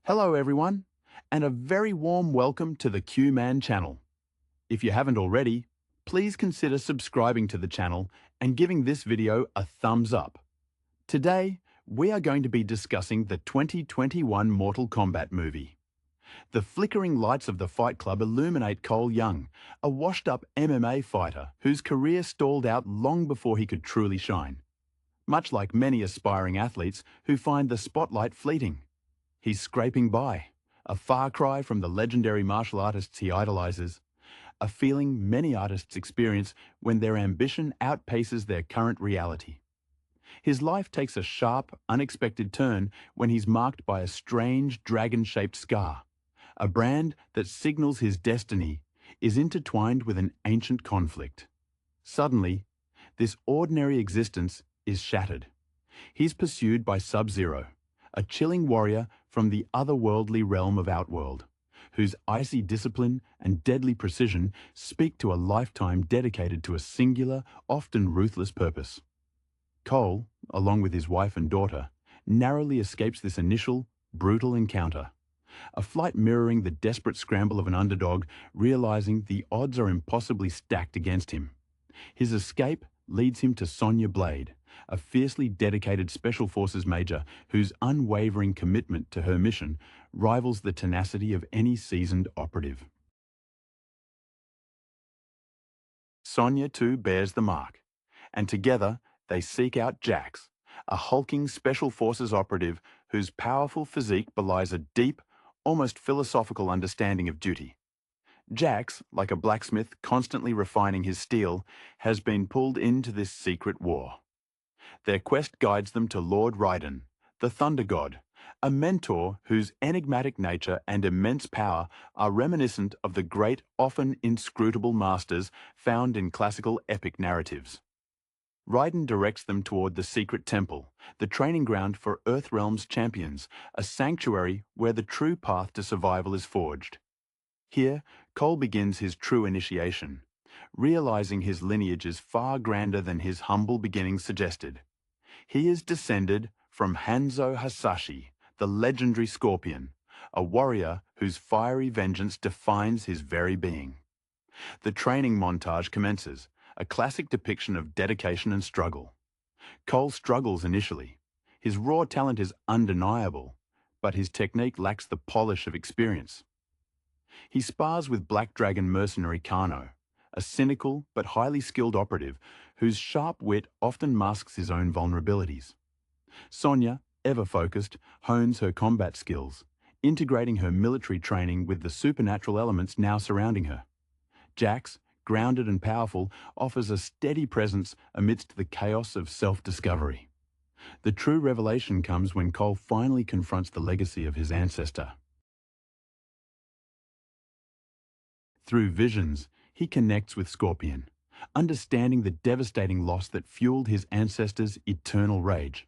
Hello everyone, and a very warm welcome to the Q-Man channel. If you haven't already, please consider subscribing to the channel and giving this video a thumbs up. Today, we are going to be discussing the 2021 Mortal Kombat movie. The flickering lights of the Fight Club illuminate Cole Young, a washed-up MMA fighter whose career stalled out long before he could truly shine. Much like many aspiring athletes who find the spotlight fleeting. He's scraping by, a far cry from the legendary martial artists he idolizes, a feeling many artists experience when their ambition outpaces their current reality. His life takes a sharp, unexpected turn when he's marked by a strange dragon-shaped scar. A brand that signals his destiny is intertwined with an ancient conflict. Suddenly, this ordinary existence is shattered. He's pursued by Sub-Zero, a chilling warrior from the otherworldly realm of Outworld, whose icy discipline and deadly precision speak to a lifetime dedicated to a singular, often ruthless purpose. Cole, along with his wife and daughter, narrowly escapes this initial, brutal encounter. A flight mirroring the desperate scramble of an underdog, realizing the odds are impossibly stacked against him. His escape leads him to Sonya Blade, a fiercely dedicated Special Forces major whose unwavering commitment to her mission rivals the tenacity of any seasoned operative. Sonya too bears the mark, and together they seek out Jax, a hulking Special Forces operative whose powerful physique belies a deep, almost philosophical understanding of duty. Jax, like a blacksmith constantly refining his steel, has been pulled into this secret war. Their quest guides them to Lord Raiden, the Thunder God, a mentor whose enigmatic nature and immense power are reminiscent of the great, often inscrutable masters found in classical epic narratives. Raiden directs them toward the Secret Temple, the training ground for Earthrealm's champions, a sanctuary where the true path to survival is forged. Here, Cole begins his true initiation, realizing his lineage is far grander than his humble beginnings suggested. He is descended from Hanzo Hasashi, the legendary Scorpion, a warrior whose fiery vengeance defines his very being. The training montage commences, a classic depiction of dedication and struggle. Cole struggles initially. His raw talent is undeniable, but his technique lacks the polish of experience. He spars with Black Dragon mercenary Kano, a cynical but highly skilled operative whose sharp wit often masks his own vulnerabilities. Sonya, ever focused, hones her combat skills, integrating her military training with the supernatural elements now surrounding her. Jax, grounded and powerful, offers a steady presence amidst the chaos of self-discovery. The true revelation comes when Cole finally confronts the legacy of his ancestor. Through visions, he connects with Scorpion, understanding the devastating loss that fueled his ancestors' eternal rage.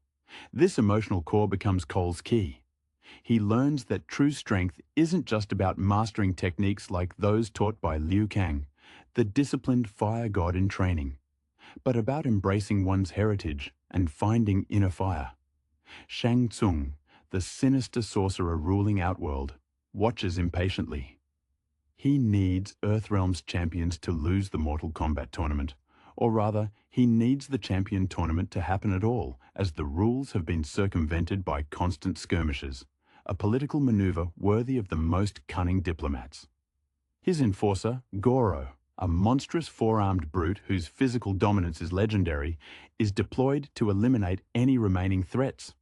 This emotional core becomes Cole's key. He learns that true strength isn't just about mastering techniques like those taught by Liu Kang, the disciplined fire god in training, but about embracing one's heritage and finding inner fire. Shang Tsung, the sinister sorcerer ruling Outworld, watches impatiently. He needs Earthrealm's champions to lose the Mortal Kombat tournament, or rather, he needs the champion tournament to happen at all, as the rules have been circumvented by constant skirmishes, a political maneuver worthy of the most cunning diplomats. His enforcer, Goro, a monstrous four-armed brute whose physical dominance is legendary, is deployed to eliminate any remaining threats.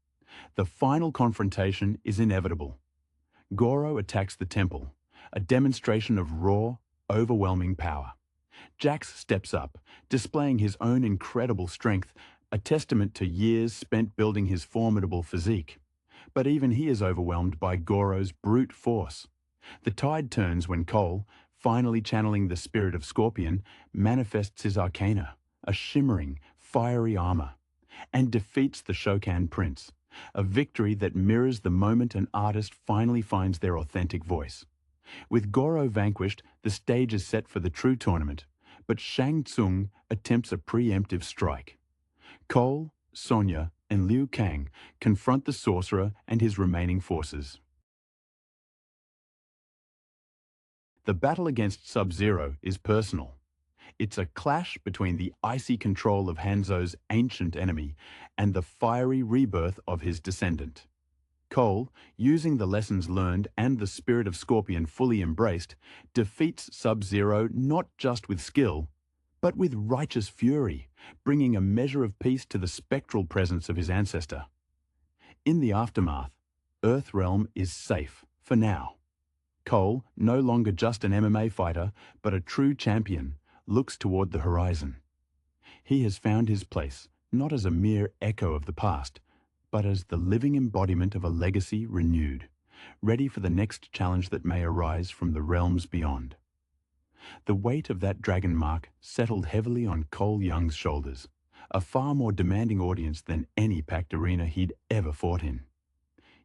The final confrontation is inevitable. Goro attacks the temple, a demonstration of raw, overwhelming power. Jax steps up, displaying his own incredible strength, a testament to years spent building his formidable physique. But even he is overwhelmed by Goro's brute force. The tide turns when Cole, finally channeling the spirit of Scorpion, manifests his arcana, a shimmering, fiery armor, and defeats the Shokan Prince, a victory that mirrors the moment an artist finally finds their authentic voice. With Goro vanquished, the stage is set for the true tournament, but Shang Tsung attempts a preemptive strike. Cole, Sonya, and Liu Kang confront the sorcerer and his remaining forces. The battle against Sub-Zero is personal. It's a clash between the icy control of Hanzo's ancient enemy and the fiery rebirth of his descendant. Cole, using the lessons learned and the spirit of Scorpion fully embraced, defeats Sub-Zero not just with skill, but with righteous fury, bringing a measure of peace to the spectral presence of his ancestor. In the aftermath, Earthrealm is safe, for now. Cole, no longer just an MMA fighter, but a true champion, looks toward the horizon. He has found his place, not as a mere echo of the past, but as the living embodiment of a legacy renewed, ready for the next challenge that may arise from the realms beyond. The weight of that dragon mark settled heavily on Cole Young's shoulders, a far more demanding audience than any packed arena he'd ever fought in.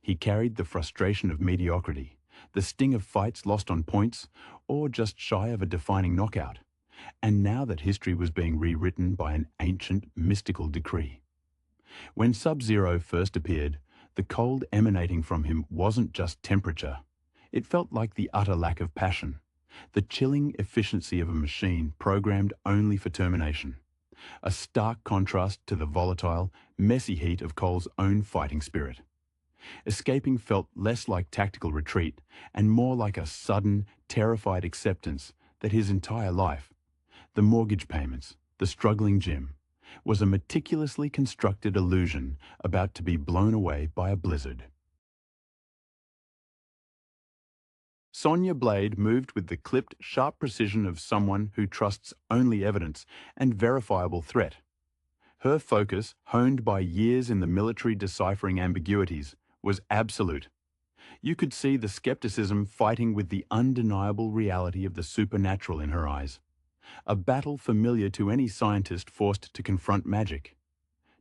He carried the frustration of mediocrity, the sting of fights lost on points, or just shy of a defining knockout. And now that history was being rewritten by an ancient, mystical decree. When Sub-Zero first appeared, the cold emanating from him wasn't just temperature. It felt like the utter lack of passion, the chilling efficiency of a machine programmed only for termination. A stark contrast to the volatile, messy heat of Cole's own fighting spirit. Escaping felt less like tactical retreat and more like a sudden, terrified acceptance that his entire life, the mortgage payments, the struggling gym, was a meticulously constructed illusion about to be blown away by a blizzard. Sonya Blade moved with the clipped, sharp precision of someone who trusts only evidence and verifiable threat. Her focus, honed by years in the military deciphering ambiguities, was absolute. You could see the skepticism fighting with the undeniable reality of the supernatural in her eyes. A battle familiar to any scientist forced to confront magic.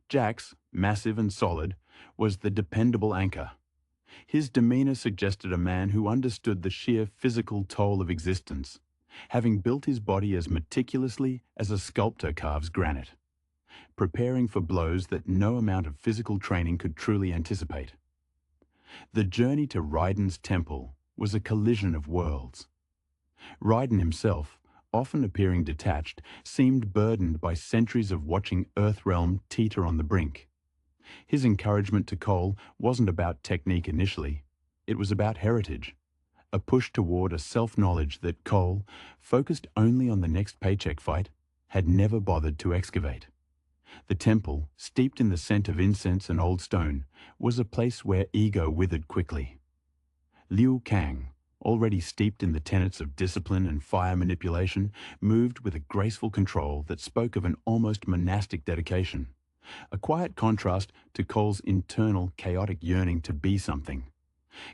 Jax, massive and solid, was the dependable anchor. His demeanor suggested a man who understood the sheer physical toll of existence, having built his body as meticulously as a sculptor carves granite, preparing for blows that no amount of physical training could truly anticipate. The journey to Raiden's temple was a collision of worlds. Raiden himself, often appearing detached, seemed burdened by centuries of watching Earthrealm teeter on the brink. His encouragement to Cole wasn't about technique initially. It was about heritage, a push toward a self-knowledge that Cole, focused only on the next paycheck fight, had never bothered to excavate. The temple, steeped in the scent of incense and old stone, was a place where ego withered quickly. Liu Kang, already steeped in the tenets of discipline and fire manipulation, moved with a graceful control that spoke of an almost monastic dedication, a quiet contrast to Cole's internal, chaotic yearning to be something.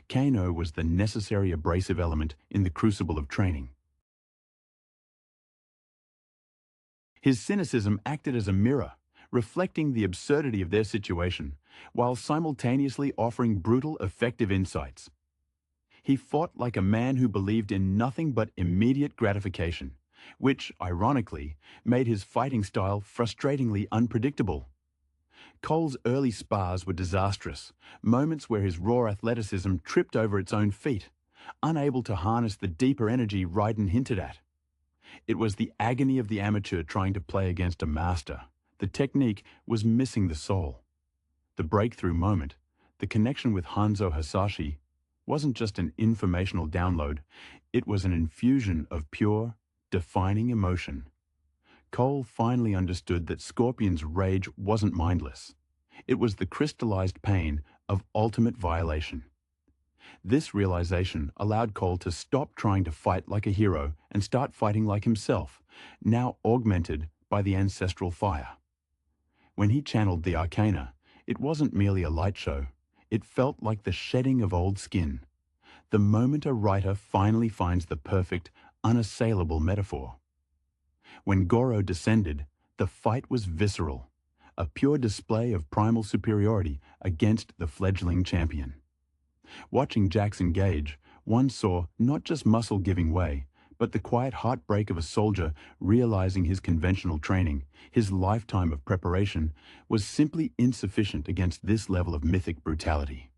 Kano was the necessary abrasive element in the crucible of training. His cynicism acted as a mirror, reflecting the absurdity of their situation, while simultaneously offering brutal, effective insights. He fought like a man who believed in nothing but immediate gratification, which, ironically, made his fighting style frustratingly unpredictable. Cole's early spars were disastrous, moments where his raw athleticism tripped over its own feet, unable to harness the deeper energy Raiden hinted at. It was the agony of the amateur trying to play against a master. The technique was missing the soul. The breakthrough moment, the connection with Hanzo Hasashi, wasn't just an informational download, it was an infusion of pure, defining emotion. Cole finally understood that Scorpion's rage wasn't mindless. It was the crystallized pain of ultimate violation. This realization allowed Cole to stop trying to fight like a hero and start fighting like himself, now augmented by the ancestral fire. When he channeled the arcana, it wasn't merely a light show. It felt like the shedding of old skin. The moment a writer finally finds the perfect, unassailable metaphor. When Goro descended, the fight was visceral, a pure display of primal superiority against the fledgling champion. Watching Jax engage, one saw not just muscle giving way, but the quiet heartbreak of a soldier realizing his conventional training, his lifetime of preparation, was simply insufficient against this level of mythic brutality.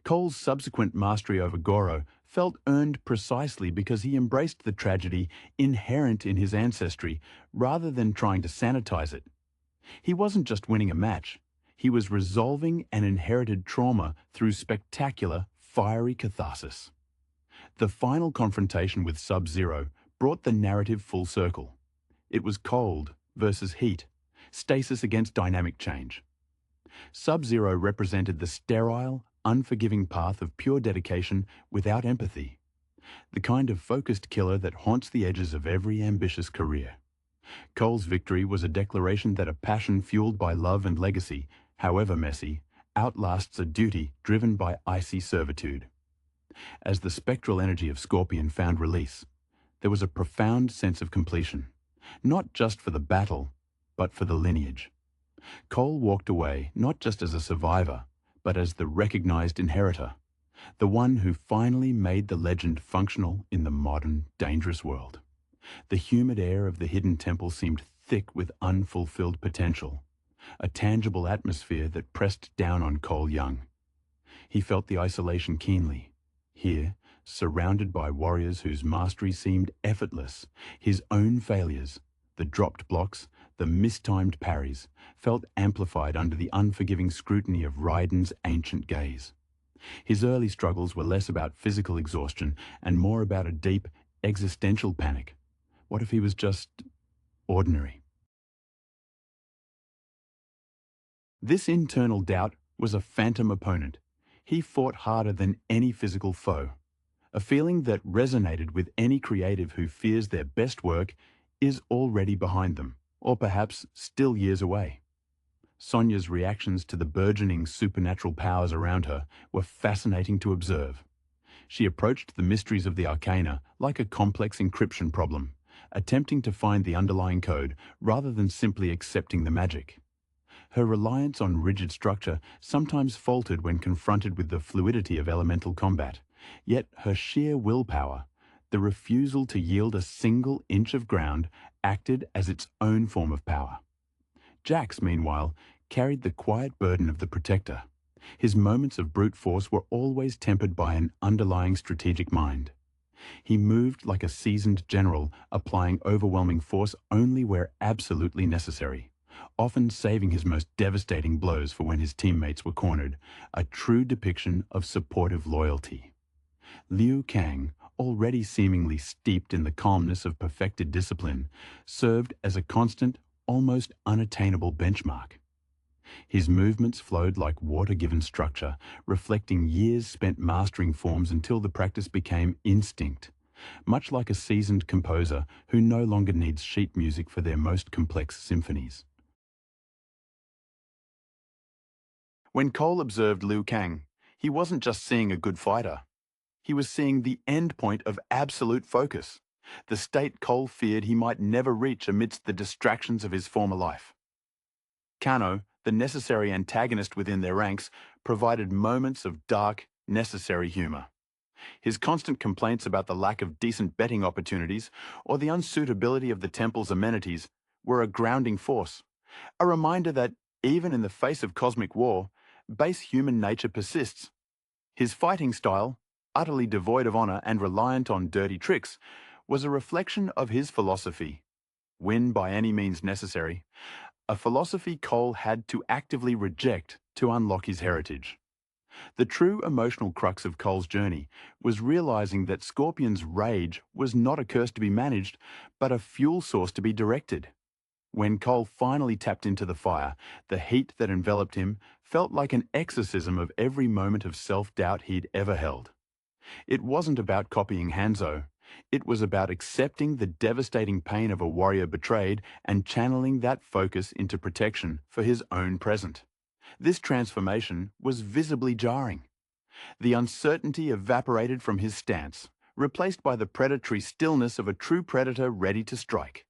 Cole's subsequent mastery over Goro felt earned precisely because he embraced the tragedy inherent in his ancestry rather than trying to sanitize it. He wasn't just winning a match, he was resolving an inherited trauma through spectacular, fiery catharsis. The final confrontation with Sub-Zero brought the narrative full circle. It was cold versus heat, stasis against dynamic change. Sub-Zero represented the sterile, unforgiving path of pure dedication without empathy, the kind of focused killer that haunts the edges of every ambitious career. Cole's victory was a declaration that a passion fueled by love and legacy, however messy, outlasts a duty driven by icy servitude. As the spectral energy of Scorpion found release, there was a profound sense of completion, not just for the battle, but for the lineage. Cole walked away not just as a survivor, but as the recognized inheritor, the one who finally made the legend functional in the modern, dangerous world. The humid air of the hidden temple seemed thick with unfulfilled potential, a tangible atmosphere that pressed down on Cole Young. He felt the isolation keenly. Here, surrounded by warriors whose mastery seemed effortless, his own failures, the dropped blocks, the mistimed parries, felt amplified under the unforgiving scrutiny of Raiden's ancient gaze. His early struggles were less about physical exhaustion and more about a deep, existential panic. What if he was just ordinary? This internal doubt was a phantom opponent. He fought harder than any physical foe. A feeling that resonated with any creative who fears their best work is already behind them, or perhaps still years away. Sonya's reactions to the burgeoning supernatural powers around her were fascinating to observe. She approached the mysteries of the arcana like a complex encryption problem, attempting to find the underlying code rather than simply accepting the magic. Her reliance on rigid structure sometimes faltered when confronted with the fluidity of elemental combat, yet her sheer willpower, the refusal to yield a single inch of ground, acted as its own form of power. Jax, meanwhile, carried the quiet burden of the protector. His moments of brute force were always tempered by an underlying strategic mind. He moved like a seasoned general, applying overwhelming force only where absolutely necessary, often saving his most devastating blows for when his teammates were cornered, a true depiction of supportive loyalty. Liu Kang, already seemingly steeped in the calmness of perfected discipline, served as a constant, almost unattainable benchmark. His movements flowed like water given structure, reflecting years spent mastering forms until the practice became instinct, much like a seasoned composer who no longer needs sheet music for their most complex symphonies. When Cole observed Liu Kang, he wasn't just seeing a good fighter. He was seeing the end point of absolute focus, the state Cole feared he might never reach amidst the distractions of his former life. Kano, the necessary antagonist within their ranks, provided moments of dark, necessary humor. His constant complaints about the lack of decent betting opportunities or the unsuitability of the temple's amenities were a grounding force, a reminder that, even in the face of cosmic war, base human nature persists. His fighting style, utterly devoid of honor and reliant on dirty tricks, was a reflection of his philosophy: win by any means necessary, a philosophy Cole had to actively reject to unlock his heritage. The true emotional crux of Cole's journey was realizing that Scorpion's rage was not a curse to be managed, but a fuel source to be directed. When Cole finally tapped into the fire, the heat that enveloped him felt like an exorcism of every moment of self-doubt he'd ever held. It wasn't about copying Hanzo. It was about accepting the devastating pain of a warrior betrayed and channeling that focus into protection for his own present. This transformation was visibly jarring. The uncertainty evaporated from his stance, replaced by the predatory stillness of a true predator ready to strike.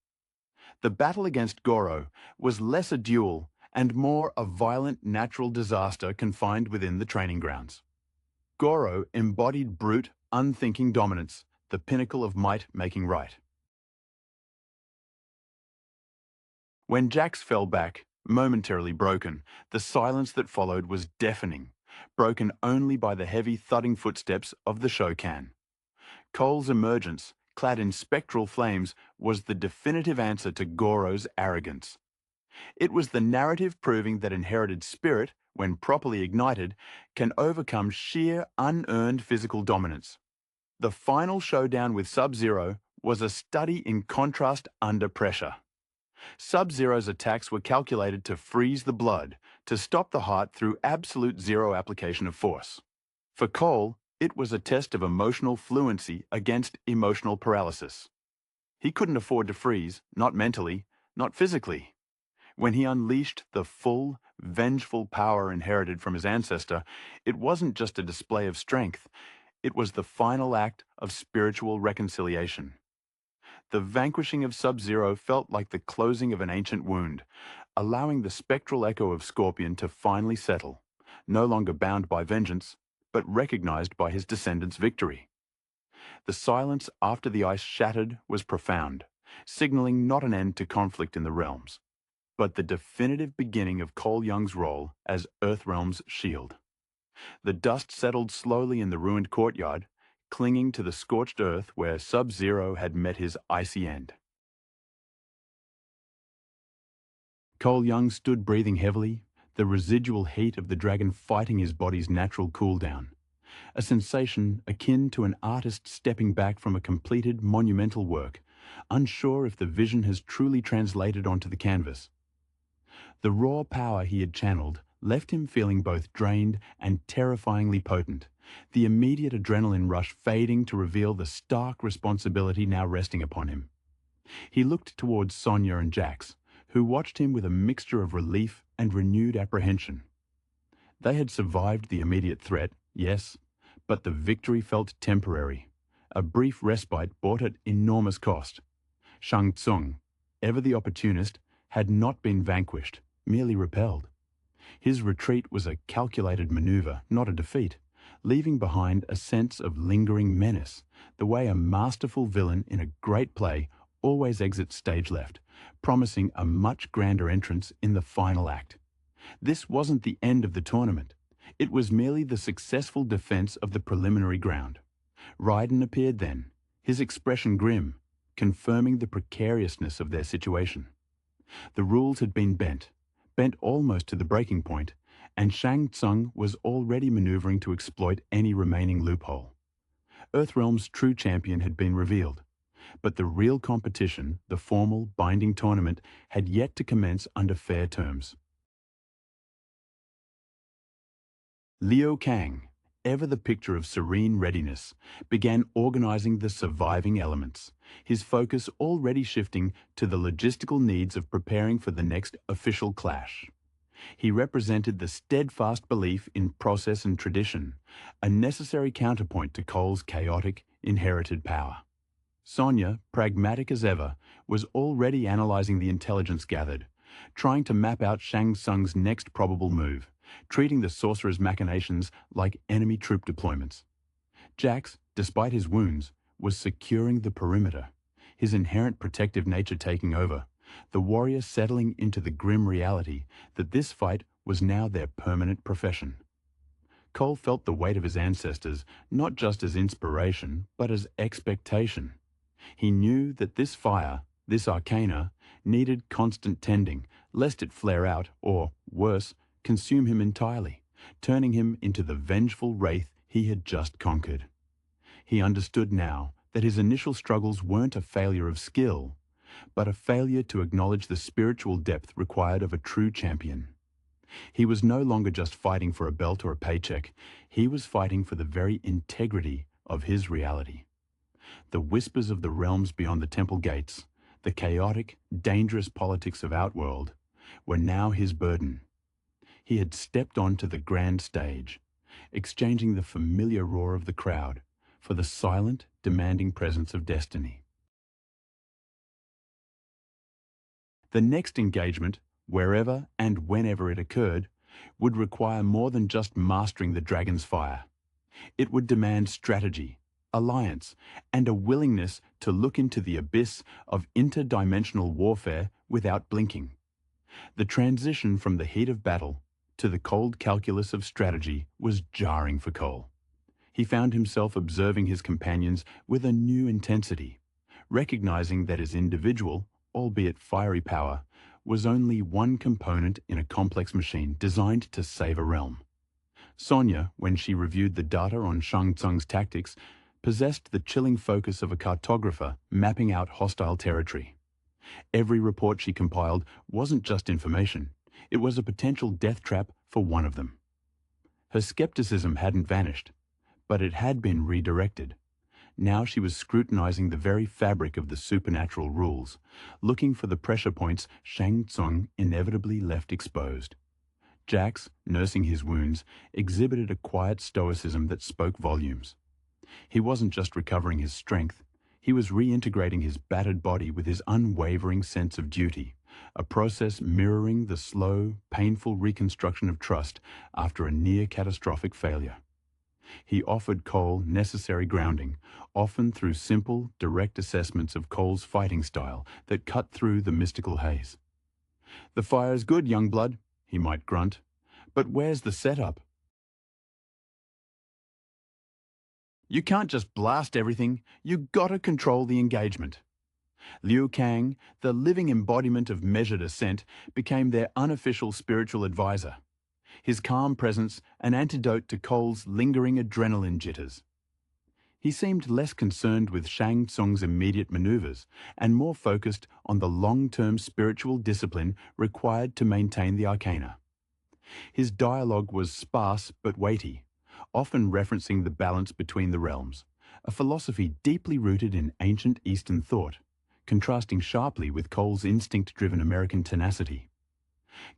The battle against Goro was less a duel and more a violent natural disaster confined within the training grounds. Goro embodied brute, unthinking dominance, the pinnacle of might making right. When Jax fell back, momentarily broken, the silence that followed was deafening, broken only by the heavy thudding footsteps of the Shokan. Cole's emergence, clad in spectral flames, was the definitive answer to Goro's arrogance. It was the narrative proving that inherited spirit, when properly ignited, can overcome sheer, unearned physical dominance. The final showdown with Sub-Zero was a study in contrast under pressure. Sub-Zero's attacks were calculated to freeze the blood, to stop the heart through absolute zero application of force. For Cole, it was a test of emotional fluency against emotional paralysis. He couldn't afford to freeze, not mentally, not physically. When he unleashed the full, vengeful power inherited from his ancestor, it wasn't just a display of strength, it was the final act of spiritual reconciliation. The vanquishing of Sub-Zero felt like the closing of an ancient wound, allowing the spectral echo of Scorpion to finally settle, no longer bound by vengeance, but recognized by his descendants' victory. The silence after the ice shattered was profound, signaling not an end to conflict in the realms, but the definitive beginning of Cole Young's role as Earthrealm's shield. The dust settled slowly in the ruined courtyard, clinging to the scorched earth where Sub-Zero had met his icy end. Cole Young stood breathing heavily, the residual heat of the dragon fighting his body's natural cool-down, a sensation akin to an artist stepping back from a completed monumental work, unsure if the vision has truly translated onto the canvas. The raw power he had channeled left him feeling both drained and terrifyingly potent, the immediate adrenaline rush fading to reveal the stark responsibility now resting upon him. He looked towards Sonya and Jax, who watched him with a mixture of relief and renewed apprehension. They had survived the immediate threat, yes, but the victory felt temporary. A brief respite brought at enormous cost. Shang Tsung, ever the opportunist, had not been vanquished, merely repelled. His retreat was a calculated maneuver, not a defeat, leaving behind a sense of lingering menace, the way a masterful villain in a great play always exits stage left, promising a much grander entrance in the final act. This wasn't the end of the tournament. It was merely the successful defense of the preliminary ground. Raiden appeared then, his expression grim, confirming the precariousness of their situation. The rules had been bent almost to the breaking point, and Shang Tsung was already maneuvering to exploit any remaining loophole. Earthrealm's true champion had been revealed, but the real competition, the formal, binding tournament, had yet to commence under fair terms. Liu Kang, ever the picture of serene readiness, began organizing the surviving elements, his focus already shifting to the logistical needs of preparing for the next official clash. He represented the steadfast belief in process and tradition, a necessary counterpoint to Cole's chaotic, inherited power. Sonya, pragmatic as ever, was already analyzing the intelligence gathered, trying to map out Shang Tsung's next probable move, treating the sorcerer's machinations like enemy troop deployments. Jax, despite his wounds, was securing the perimeter, his inherent protective nature taking over, the warrior settling into the grim reality that this fight was now their permanent profession. Cole felt the weight of his ancestors not just as inspiration, but as expectation. He knew that this fire, this arcana, needed constant tending, lest it flare out or, worse, consume him entirely, turning him into the vengeful wraith he had just conquered. He understood now that his initial struggles weren't a failure of skill, but a failure to acknowledge the spiritual depth required of a true champion. He was no longer just fighting for a belt or a paycheck, he was fighting for the very integrity of his reality. The whispers of the realms beyond the temple gates, the chaotic, dangerous politics of Outworld, were now his burden. He had stepped onto the grand stage, exchanging the familiar roar of the crowd for the silent, demanding presence of destiny. The next engagement, wherever and whenever it occurred, would require more than just mastering the dragon's fire. It would demand strategy, alliance, and a willingness to look into the abyss of interdimensional warfare without blinking. The transition from the heat of battle to the cold calculus of strategy was jarring for Cole. He found himself observing his companions with a new intensity, recognizing that his individual, albeit fiery power, was only one component in a complex machine designed to save a realm. Sonya, when she reviewed the data on Shang Tsung's tactics, possessed the chilling focus of a cartographer mapping out hostile territory. Every report she compiled wasn't just information, it was a potential death trap for one of them. Her skepticism hadn't vanished, but it had been redirected. Now she was scrutinizing the very fabric of the supernatural rules, looking for the pressure points Shang Tsung inevitably left exposed. Jax, nursing his wounds, exhibited a quiet stoicism that spoke volumes. He wasn't just recovering his strength, he was reintegrating his battered body with his unwavering sense of duty, a process mirroring the slow, painful reconstruction of trust after a near-catastrophic failure. He offered Cole necessary grounding, often through simple, direct assessments of Cole's fighting style that cut through the mystical haze. "The fire's good, young blood," he might grunt, "but where's the setup? You can't just blast everything, you gotta control the engagement." Liu Kang, the living embodiment of measured ascent, became their unofficial spiritual advisor. His calm presence an antidote to Cole's lingering adrenaline jitters. He seemed less concerned with Shang Tsung's immediate maneuvers and more focused on the long-term spiritual discipline required to maintain the arcana. His dialogue was sparse but weighty, often referencing the balance between the realms, a philosophy deeply rooted in ancient Eastern thought, contrasting sharply with Cole's instinct-driven American tenacity.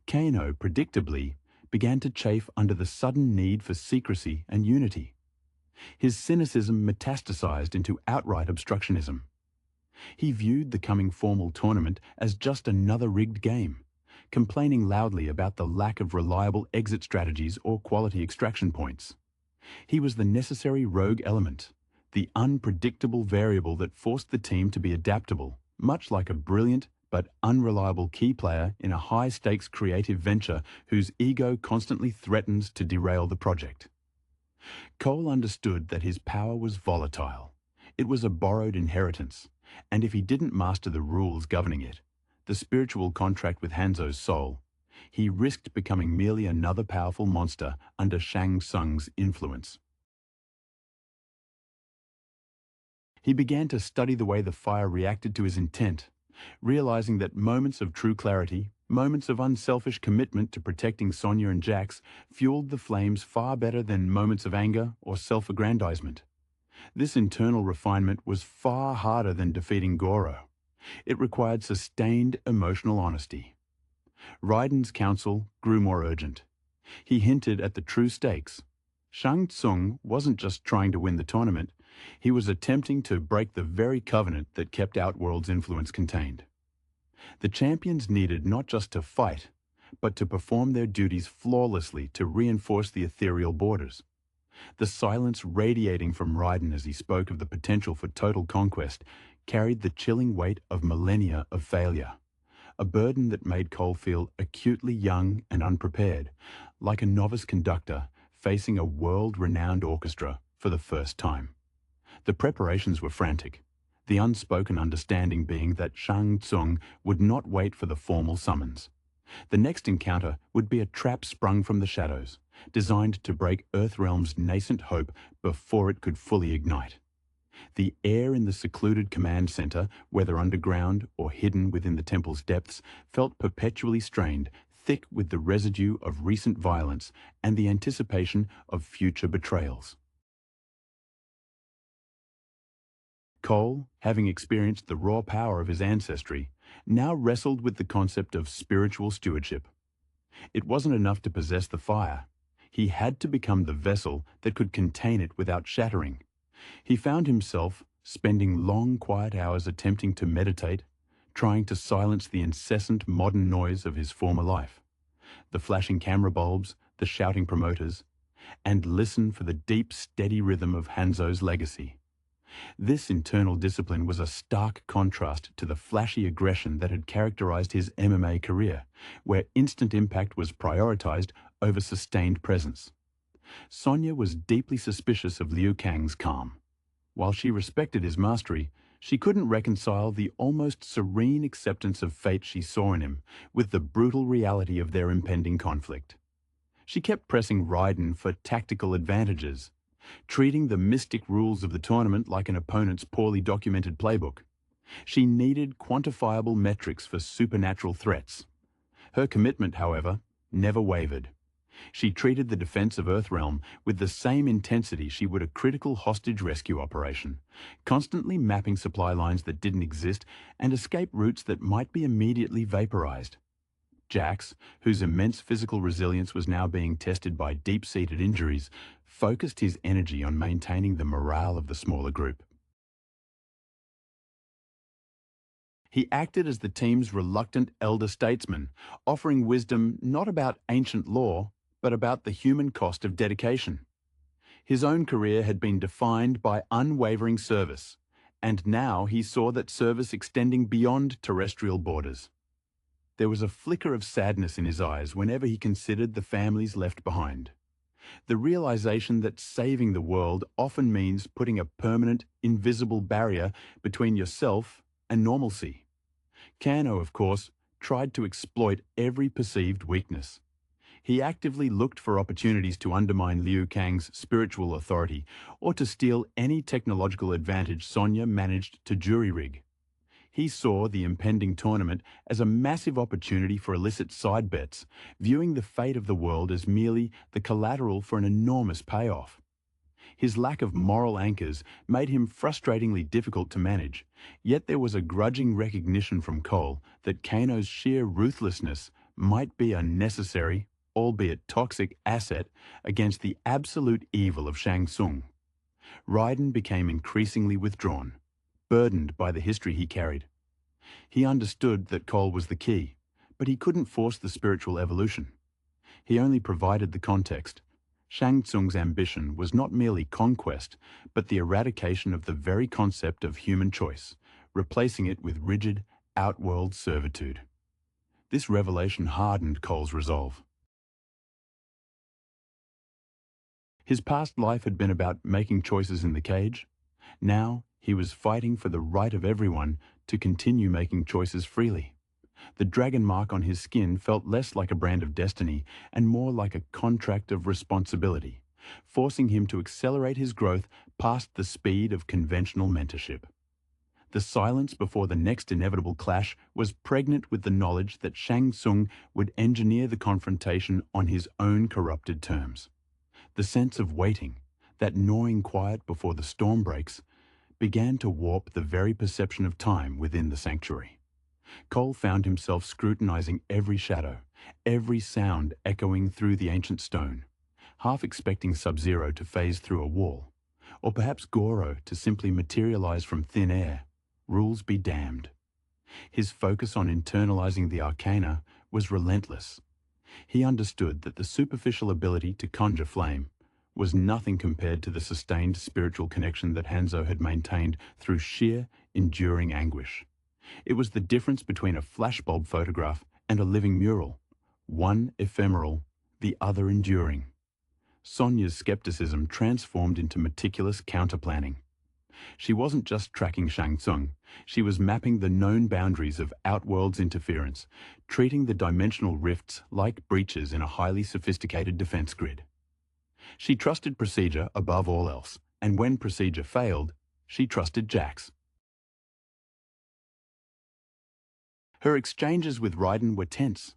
Kano, predictably, began to chafe under the sudden need for secrecy and unity. His cynicism metastasized into outright obstructionism. He viewed the coming formal tournament as just another rigged game, complaining loudly about the lack of reliable exit strategies or quality extraction points. He was the necessary rogue element, the unpredictable variable that forced the team to be adaptable, much like a brilliant but unreliable key player in a high-stakes creative venture whose ego constantly threatens to derail the project. Cole understood that his power was volatile. It was a borrowed inheritance, and if he didn't master the rules governing it, the spiritual contract with Hanzo's soul, he risked becoming merely another powerful monster under Shang Tsung's influence. He began to study the way the fire reacted to his intent, realizing that moments of true clarity, moments of unselfish commitment to protecting Sonya and Jax, fueled the flames far better than moments of anger or self-aggrandizement. This internal refinement was far harder than defeating Goro. It required sustained emotional honesty. Raiden's counsel grew more urgent. He hinted at the true stakes. Shang Tsung wasn't just trying to win the tournament, he was attempting to break the very covenant that kept Outworld's influence contained. The champions needed not just to fight, but to perform their duties flawlessly to reinforce the ethereal borders. The silence radiating from Raiden as he spoke of the potential for total conquest carried the chilling weight of millennia of failure, a burden that made Cole feel acutely young and unprepared, like a novice conductor facing a world-renowned orchestra for the first time. The preparations were frantic, the unspoken understanding being that Shang Tsung would not wait for the formal summons. The next encounter would be a trap sprung from the shadows, designed to break Earthrealm's nascent hope before it could fully ignite. The air in the secluded command center, whether underground or hidden within the temple's depths, felt perpetually strained, thick with the residue of recent violence and the anticipation of future betrayals. Cole, having experienced the raw power of his ancestry, now wrestled with the concept of spiritual stewardship. It wasn't enough to possess the fire. He had to become the vessel that could contain it without shattering. He found himself spending long, quiet hours attempting to meditate, trying to silence the incessant modern noise of his former life, the flashing camera bulbs, the shouting promoters, and listen for the deep, steady rhythm of Hanzo's legacy. This internal discipline was a stark contrast to the flashy aggression that had characterized his MMA career, where instant impact was prioritized over sustained presence. Sonia was deeply suspicious of Liu Kang's calm. While she respected his mastery, she couldn't reconcile the almost serene acceptance of fate she saw in him with the brutal reality of their impending conflict. She kept pressing Raiden for tactical advantages, treating the mystic rules of the tournament like an opponent's poorly documented playbook. She needed quantifiable metrics for supernatural threats. Her commitment, however, never wavered. She treated the defense of Earthrealm with the same intensity she would a critical hostage rescue operation, constantly mapping supply lines that didn't exist and escape routes that might be immediately vaporized. Jax, whose immense physical resilience was now being tested by deep-seated injuries, focused his energy on maintaining the morale of the smaller group. He acted as the team's reluctant elder statesman, offering wisdom not about ancient law, but about the human cost of dedication. His own career had been defined by unwavering service, and now he saw that service extending beyond terrestrial borders. There was a flicker of sadness in his eyes whenever he considered the families left behind. The realization that saving the world often means putting a permanent, invisible barrier between yourself and normalcy. Kano, of course, tried to exploit every perceived weakness. He actively looked for opportunities to undermine Liu Kang's spiritual authority or to steal any technological advantage Sonia managed to jury-rig. He saw the impending tournament as a massive opportunity for illicit side bets, viewing the fate of the world as merely the collateral for an enormous payoff. His lack of moral anchors made him frustratingly difficult to manage, yet there was a grudging recognition from Cole that Kano's sheer ruthlessness might be a necessary, albeit toxic, asset against the absolute evil of Shang Tsung. Raiden became increasingly withdrawn, burdened by the history he carried. He understood that Cole was the key, but he couldn't force the spiritual evolution. He only provided the context. Shang Tsung's ambition was not merely conquest, but the eradication of the very concept of human choice, replacing it with rigid, outworld servitude. This revelation hardened Cole's resolve. His past life had been about making choices in the cage. Now, he was fighting for the right of everyone to continue making choices freely. The dragon mark on his skin felt less like a brand of destiny and more like a contract of responsibility, forcing him to accelerate his growth past the speed of conventional mentorship. The silence before the next inevitable clash was pregnant with the knowledge that Shang Tsung would engineer the confrontation on his own corrupted terms. The sense of waiting, that gnawing quiet before the storm breaks, began to warp the very perception of time within the sanctuary. Cole found himself scrutinizing every shadow, every sound echoing through the ancient stone, half expecting Sub-Zero to phase through a wall, or perhaps Goro to simply materialize from thin air. Rules be damned. His focus on internalizing the arcana was relentless. He understood that the superficial ability to conjure flame was nothing compared to the sustained spiritual connection that Hanzo had maintained through sheer, enduring anguish. It was the difference between a flashbulb photograph and a living mural, one ephemeral, the other enduring. Sonia's skepticism transformed into meticulous counterplanning. She wasn't just tracking Shang Tsung, she was mapping the known boundaries of Outworld's interference, treating the dimensional rifts like breaches in a highly sophisticated defense grid. She trusted procedure above all else, and when procedure failed, she trusted Jax. Her exchanges with Raiden were tense.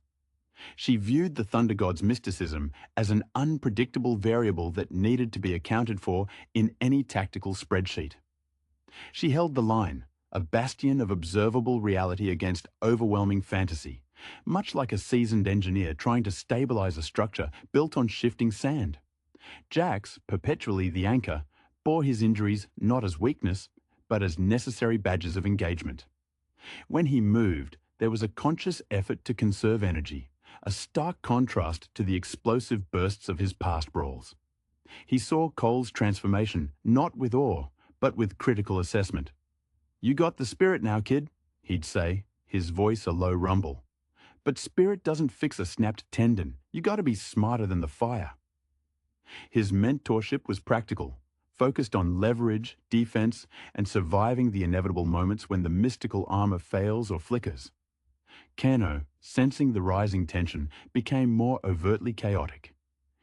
She viewed the Thunder God's mysticism as an unpredictable variable that needed to be accounted for in any tactical spreadsheet. She held the line, a bastion of observable reality against overwhelming fantasy, much like a seasoned engineer trying to stabilize a structure built on shifting sand. Jax, perpetually the anchor, bore his injuries not as weakness, but as necessary badges of engagement. When he moved, there was a conscious effort to conserve energy, a stark contrast to the explosive bursts of his past brawls. He saw Cole's transformation not with awe, but with critical assessment. "You got the spirit now, kid," he'd say, his voice a low rumble. "But spirit doesn't fix a snapped tendon, You got to be smarter than the fire. His mentorship was practical, focused on leverage, defense, and surviving the inevitable moments when the mystical armor fails or flickers. Kano, sensing the rising tension, became more overtly chaotic.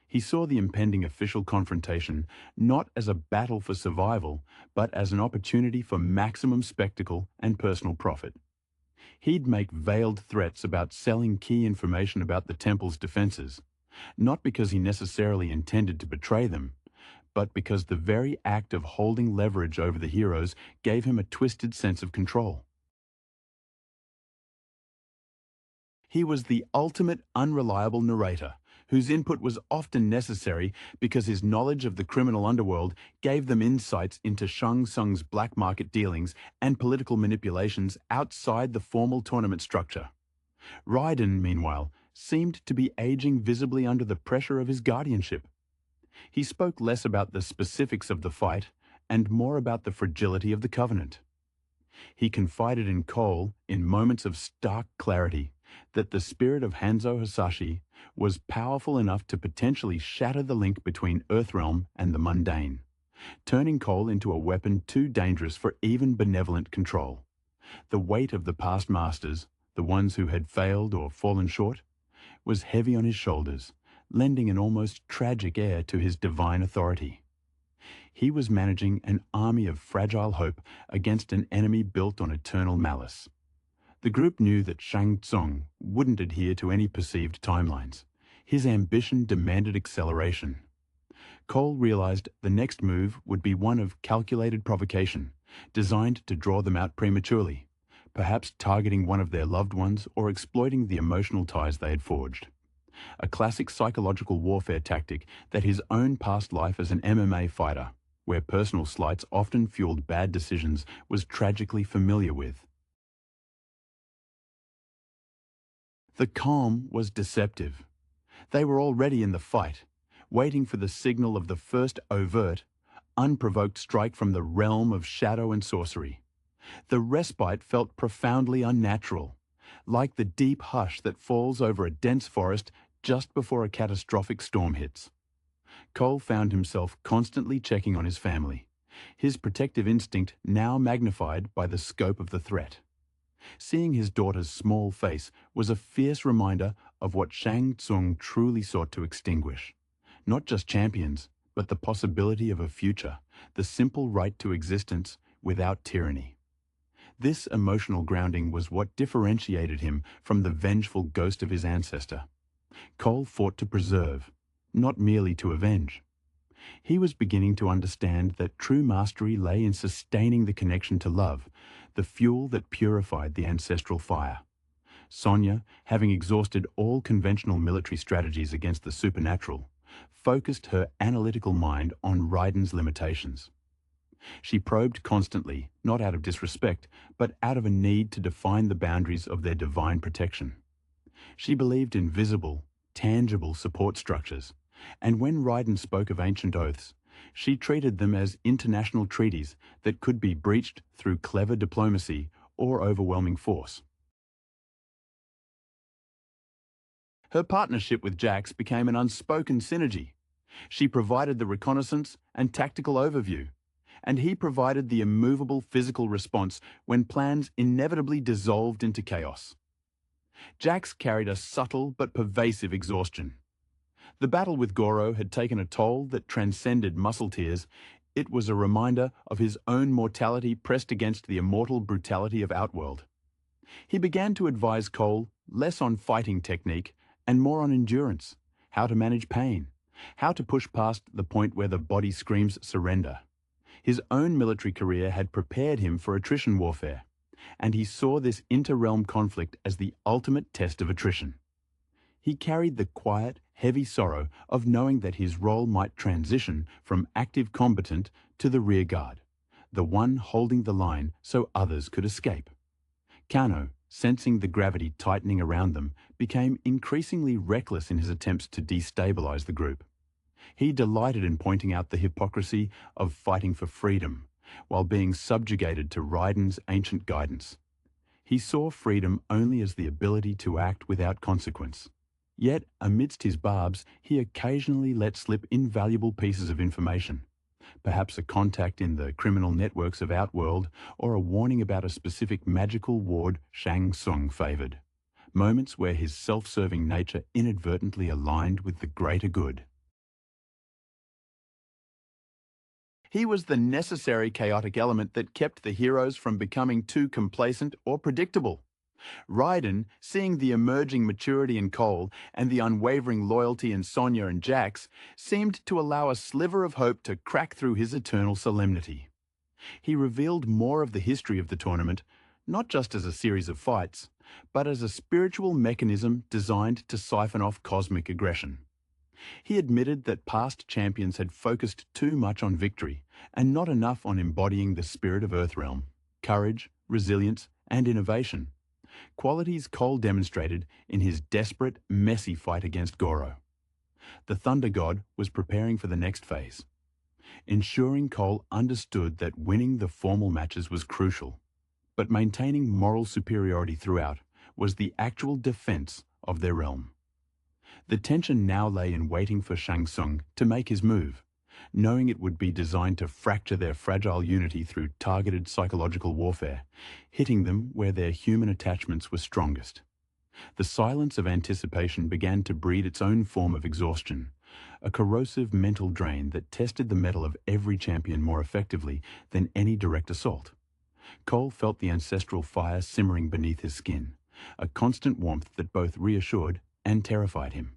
He saw the impending official confrontation not as a battle for survival, but as an opportunity for maximum spectacle and personal profit. He'd make veiled threats about selling key information about the temple's defenses, not because he necessarily intended to betray them, but because the very act of holding leverage over the heroes gave him a twisted sense of control. He was the ultimate unreliable narrator, whose input was often necessary because his knowledge of the criminal underworld gave them insights into Shang Tsung's black market dealings and political manipulations outside the formal tournament structure. Raiden, meanwhile, seemed to be aging visibly under the pressure of his guardianship. He spoke less about the specifics of the fight and more about the fragility of the Covenant. He confided in Cole, in moments of stark clarity, that the spirit of Hanzo Hasashi was powerful enough to potentially shatter the link between Earthrealm and the mundane, turning Cole into a weapon too dangerous for even benevolent control. The weight of the past masters, the ones who had failed or fallen short, was heavy on his shoulders, lending an almost tragic air to his divine authority. He was managing an army of fragile hope against an enemy built on eternal malice. The group knew that Shang Tsung wouldn't adhere to any perceived timelines. His ambition demanded acceleration. Cole realized the next move would be one of calculated provocation, designed to draw them out prematurely, perhaps targeting one of their loved ones or exploiting the emotional ties they had forged. A classic psychological warfare tactic that his own past life as an MMA fighter, where personal slights often fueled bad decisions, was tragically familiar with. The calm was deceptive. They were already in the fight, waiting for the signal of the first overt, unprovoked strike from the realm of shadow and sorcery. The respite felt profoundly unnatural, like the deep hush that falls over a dense forest just before a catastrophic storm hits. Cole found himself constantly checking on his family, his protective instinct now magnified by the scope of the threat. Seeing his daughter's small face was a fierce reminder of what Shang Tsung truly sought to extinguish. Not just champions, but the possibility of a future, the simple right to existence without tyranny. This emotional grounding was what differentiated him from the vengeful ghost of his ancestor. Cole fought to preserve, not merely to avenge. He was beginning to understand that true mastery lay in sustaining the connection to love, the fuel that purified the ancestral fire. Sonya, having exhausted all conventional military strategies against the supernatural, focused her analytical mind on Raiden's limitations. She probed constantly, not out of disrespect, but out of a need to define the boundaries of their divine protection. She believed in visible, tangible support structures, and when Raiden spoke of ancient oaths, she treated them as international treaties that could be breached through clever diplomacy or overwhelming force. Her partnership with Jax became an unspoken synergy. She provided the reconnaissance and tactical overview, and he provided the immovable physical response when plans inevitably dissolved into chaos. Jax carried a subtle but pervasive exhaustion. The battle with Goro had taken a toll that transcended muscle tears. It was a reminder of his own mortality pressed against the immortal brutality of Outworld. He began to advise Cole less on fighting technique and more on endurance, how to manage pain, how to push past the point where the body screams surrender. His own military career had prepared him for attrition warfare, and he saw this inter-realm conflict as the ultimate test of attrition. He carried the quiet, heavy sorrow of knowing that his role might transition from active combatant to the rear guard, the one holding the line so others could escape. Kano, sensing the gravity tightening around them, became increasingly reckless in his attempts to destabilize the group. He delighted in pointing out the hypocrisy of fighting for freedom, while being subjugated to Raiden's ancient guidance. He saw freedom only as the ability to act without consequence. Yet, amidst his barbs, he occasionally let slip invaluable pieces of information. Perhaps a contact in the criminal networks of Outworld, or a warning about a specific magical ward Shang Tsung favoured. Moments where his self-serving nature inadvertently aligned with the greater good. He was the necessary chaotic element that kept the heroes from becoming too complacent or predictable. Raiden, seeing the emerging maturity in Cole and the unwavering loyalty in Sonya and Jax, seemed to allow a sliver of hope to crack through his eternal solemnity. He revealed more of the history of the tournament, not just as a series of fights, but as a spiritual mechanism designed to siphon off cosmic aggression. He admitted that past champions had focused too much on victory and not enough on embodying the spirit of Earthrealm, courage, resilience, and innovation, qualities Cole demonstrated in his desperate, messy fight against Goro. The Thunder God was preparing for the next phase, ensuring Cole understood that winning the formal matches was crucial, but maintaining moral superiority throughout was the actual defense of their realm. The tension now lay in waiting for Shang Tsung to make his move, knowing it would be designed to fracture their fragile unity through targeted psychological warfare, hitting them where their human attachments were strongest. The silence of anticipation began to breed its own form of exhaustion, a corrosive mental drain that tested the mettle of every champion more effectively than any direct assault. Cole felt the ancestral fire simmering beneath his skin, a constant warmth that both reassured and terrified him.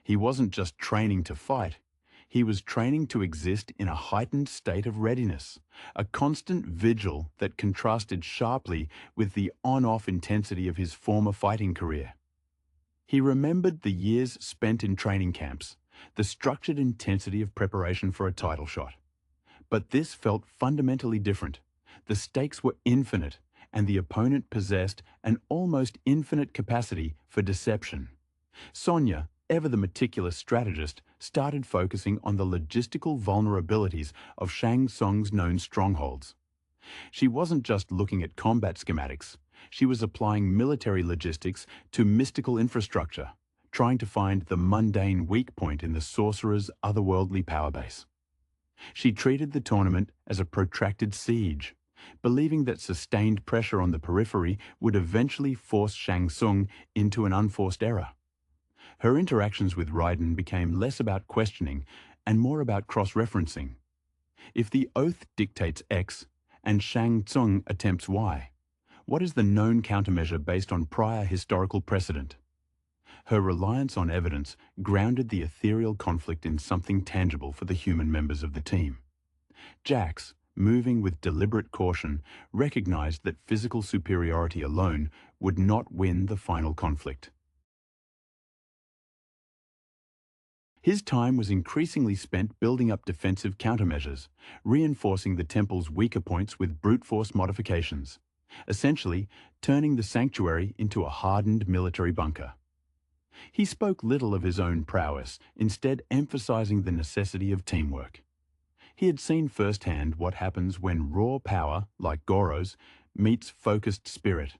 He wasn't just training to fight, he was training to exist in a heightened state of readiness, a constant vigil that contrasted sharply with the on-off intensity of his former fighting career. He remembered the years spent in training camps, the structured intensity of preparation for a title shot. But this felt fundamentally different. The stakes were infinite, and the opponent possessed an almost infinite capacity for deception. Sonya, ever the meticulous strategist, started focusing on the logistical vulnerabilities of Shang Tsung's known strongholds. She wasn't just looking at combat schematics, she was applying military logistics to mystical infrastructure, trying to find the mundane weak point in the sorcerer's otherworldly power base. She treated the tournament as a protracted siege, believing that sustained pressure on the periphery would eventually force Shang Tsung into an unforced error. Her interactions with Raiden became less about questioning and more about cross-referencing. If the oath dictates X and Shang Tsung attempts Y, what is the known countermeasure based on prior historical precedent? Her reliance on evidence grounded the ethereal conflict in something tangible for the human members of the team. Jax, moving with deliberate caution, recognized that physical superiority alone would not win the final conflict. His time was increasingly spent building up defensive countermeasures, reinforcing the temple's weaker points with brute force modifications, essentially turning the sanctuary into a hardened military bunker. He spoke little of his own prowess, instead emphasizing the necessity of teamwork. He had seen firsthand what happens when raw power, like Goro's, meets focused spirit,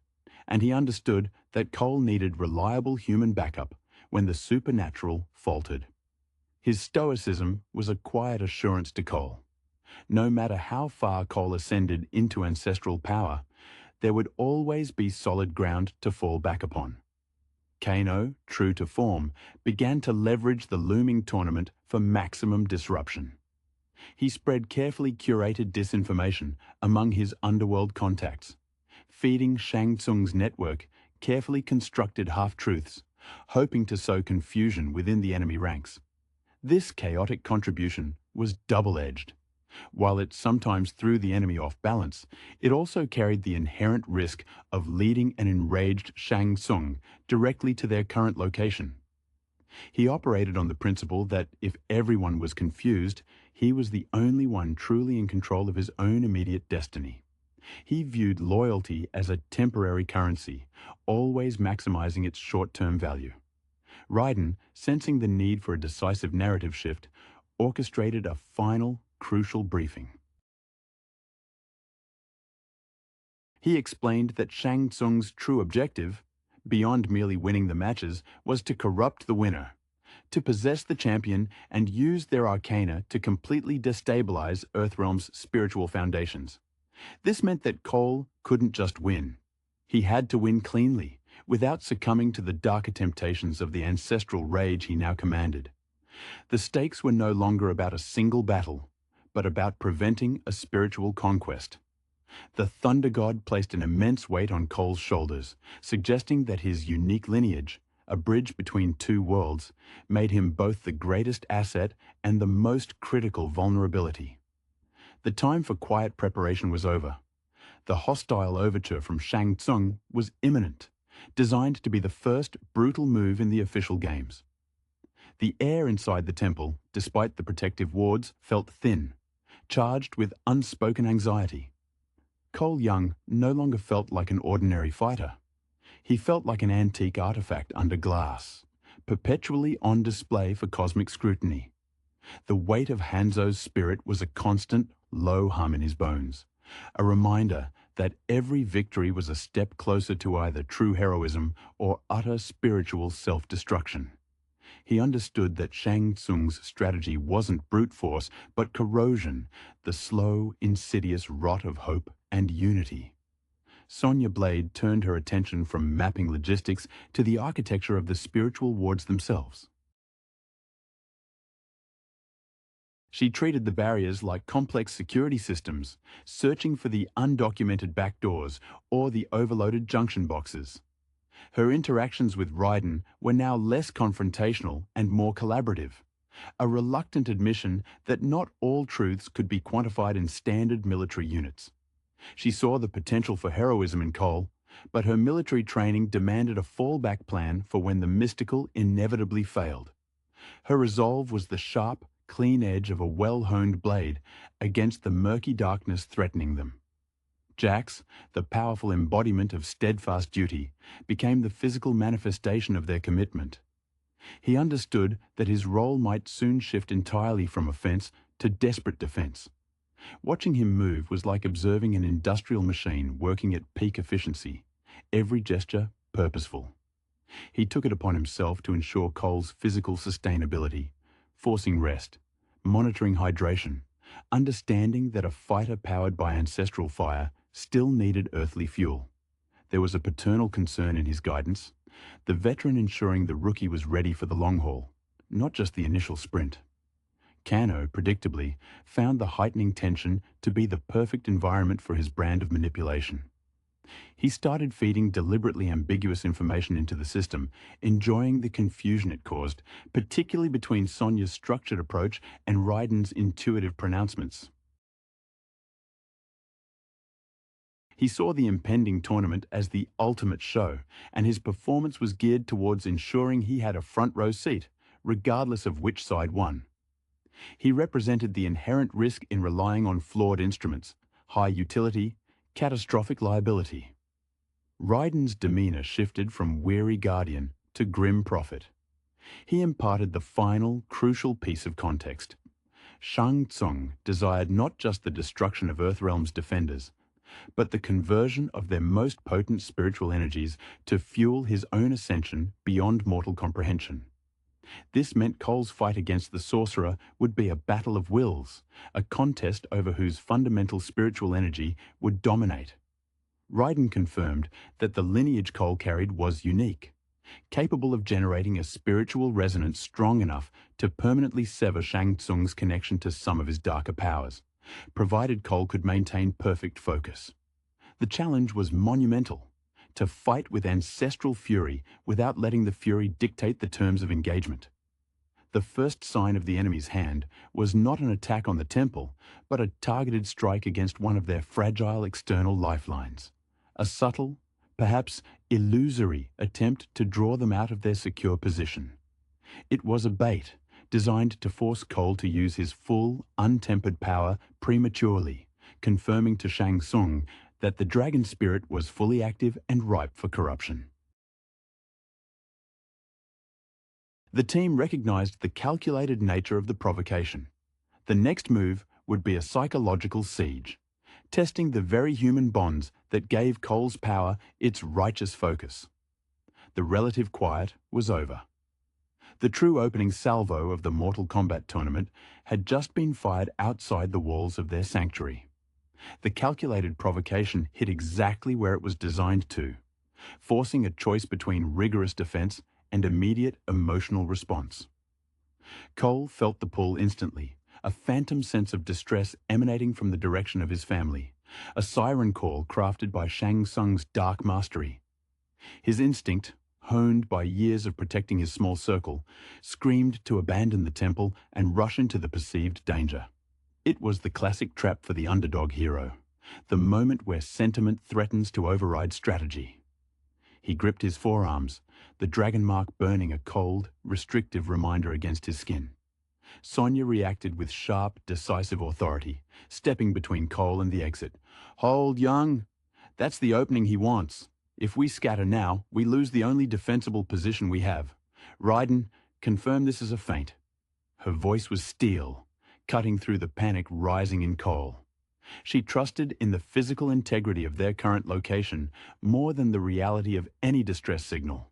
and he understood that Cole needed reliable human backup when the supernatural faltered. His stoicism was a quiet assurance to Cole. No matter how far Cole ascended into ancestral power, there would always be solid ground to fall back upon. Kano, true to form, began to leverage the looming tournament for maximum disruption. He spread carefully curated disinformation among his underworld contacts, feeding Shang Tsung's network carefully constructed half-truths, hoping to sow confusion within the enemy ranks. This chaotic contribution was double-edged. While it sometimes threw the enemy off balance, it also carried the inherent risk of leading an enraged Shang Tsung directly to their current location. He operated on the principle that if everyone was confused, he was the only one truly in control of his own immediate destiny. He viewed loyalty as a temporary currency, always maximizing its short-term value. Raiden, sensing the need for a decisive narrative shift, orchestrated a final, crucial briefing. He explained that Shang Tsung's true objective, beyond merely winning the matches, was to corrupt the winner, to possess the champion and use their arcana to completely destabilize Earthrealm's spiritual foundations. This meant that Cole couldn't just win. He had to win cleanly, without succumbing to the darker temptations of the ancestral rage he now commanded. The stakes were no longer about a single battle, but about preventing a spiritual conquest. The Thunder God placed an immense weight on Cole's shoulders, suggesting that his unique lineage, a bridge between two worlds, made him both the greatest asset and the most critical vulnerability. The time for quiet preparation was over. The hostile overture from Shang Tsung was imminent, designed to be the first brutal move in the official games. The air inside the temple, despite the protective wards, felt thin, charged with unspoken anxiety. Cole Young no longer felt like an ordinary fighter. He felt like an antique artifact under glass, perpetually on display for cosmic scrutiny. The weight of Hanzo's spirit was a constant, low hum in his bones, a reminder that every victory was a step closer to either true heroism or utter spiritual self-destruction. He understood that Shang Tsung's strategy wasn't brute force, but corrosion, the slow, insidious rot of hope and unity. Sonya Blade turned her attention from mapping logistics to the architecture of the spiritual wards themselves. She treated the barriers like complex security systems, searching for the undocumented backdoors or the overloaded junction boxes. Her interactions with Raiden were now less confrontational and more collaborative, a reluctant admission that not all truths could be quantified in standard military units. She saw the potential for heroism in Cole, but her military training demanded a fallback plan for when the mystical inevitably failed. Her resolve was the sharp, clean edge of a well-honed blade against the murky darkness threatening them. Jax, the powerful embodiment of steadfast duty, became the physical manifestation of their commitment. He understood that his role might soon shift entirely from offense to desperate defense. Watching him move was like observing an industrial machine working at peak efficiency, every gesture purposeful. He took it upon himself to ensure Cole's physical sustainability, forcing rest, monitoring hydration, understanding that a fighter powered by ancestral fire still needed earthly fuel. There was a paternal concern in his guidance, the veteran ensuring the rookie was ready for the long haul, not just the initial sprint. Kano, predictably, found the heightening tension to be the perfect environment for his brand of manipulation. He started feeding deliberately ambiguous information into the system, enjoying the confusion it caused, particularly between Sonya's structured approach and Raiden's intuitive pronouncements. He saw the impending tournament as the ultimate show, and his performance was geared towards ensuring he had a front-row seat, regardless of which side won. He represented the inherent risk in relying on flawed instruments, high utility, catastrophic liability. Raiden's demeanor shifted from weary guardian to grim prophet. He imparted the final, crucial piece of context. Shang Tsung desired not just the destruction of Earthrealm's defenders, but the conversion of their most potent spiritual energies to fuel his own ascension beyond mortal comprehension. This meant Cole's fight against the sorcerer would be a battle of wills, a contest over whose fundamental spiritual energy would dominate. Raiden confirmed that the lineage Cole carried was unique, capable of generating a spiritual resonance strong enough to permanently sever Shang Tsung's connection to some of his darker powers, provided Cole could maintain perfect focus. The challenge was monumental, to fight with ancestral fury without letting the fury dictate the terms of engagement. The first sign of the enemy's hand was not an attack on the temple, but a targeted strike against one of their fragile external lifelines. A subtle, perhaps illusory attempt to draw them out of their secure position. It was a bait, designed to force Cole to use his full, untempered power prematurely, confirming to Shang Tsung that the dragon spirit was fully active and ripe for corruption. The team recognized the calculated nature of the provocation. The next move would be a psychological siege, testing the very human bonds that gave Cole's power its righteous focus. the relative quiet was over. The true opening salvo of the Mortal Kombat tournament had just been fired outside the walls of their sanctuary. The calculated provocation hit exactly where it was designed to, forcing a choice between rigorous defense and immediate emotional response. Cole felt the pull instantly, a phantom sense of distress emanating from the direction of his family, a siren call crafted by Shang Tsung's dark mastery. His instinct, honed by years of protecting his small circle, screamed to abandon the temple and rush into the perceived danger. It was the classic trap for the underdog hero, the moment where sentiment threatens to override strategy. He gripped his forearms, the dragon mark burning a cold, restrictive reminder against his skin. Sonya reacted with sharp, decisive authority, stepping between Cole and the exit. "Hold, young. That's the opening he wants. If we scatter now, we lose the only defensible position we have. Raiden, confirm this is a feint." Her voice was steel, cutting through the panic rising in Cole. She trusted in the physical integrity of their current location more than the reality of any distress signal.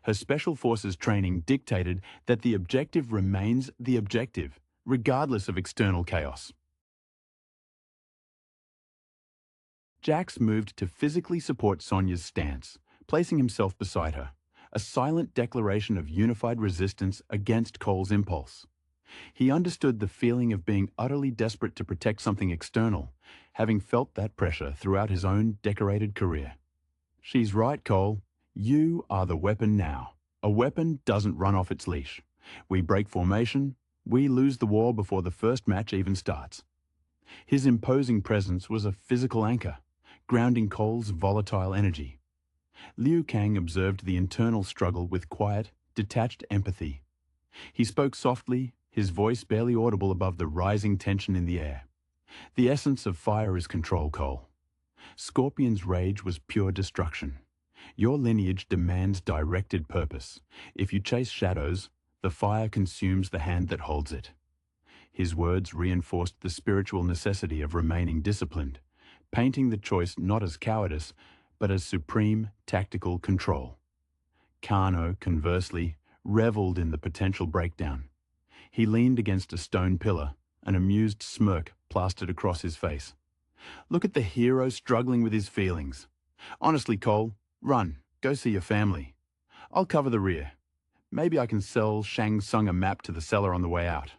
Her Special Forces training dictated that the objective remains the objective, regardless of external chaos. Jax moved to physically support Sonya's stance, placing himself beside her, a silent declaration of unified resistance against Cole's impulse. He understood the feeling of being utterly desperate to protect something external, having felt that pressure throughout his own decorated career. "She's right, Cole. You are the weapon now. A weapon doesn't run off its leash. We break formation, we lose the war before the first match even starts." His imposing presence was a physical anchor, grounding Cole's volatile energy. Liu Kang observed the internal struggle with quiet, detached empathy. He spoke softly, his voice barely audible above the rising tension in the air. "The essence of fire is control, Cole. Scorpion's rage was pure destruction. Your lineage demands directed purpose. If you chase shadows, the fire consumes the hand that holds it." His words reinforced the spiritual necessity of remaining disciplined, painting the choice not as cowardice, but as supreme tactical control. Kano, conversely, reveled in the potential breakdown. He leaned against a stone pillar, an amused smirk plastered across his face. "Look at the hero struggling with his feelings. Honestly, Cole, run, go see your family. I'll cover the rear. Maybe I can sell Shang Tsung a map to the seller on the way out."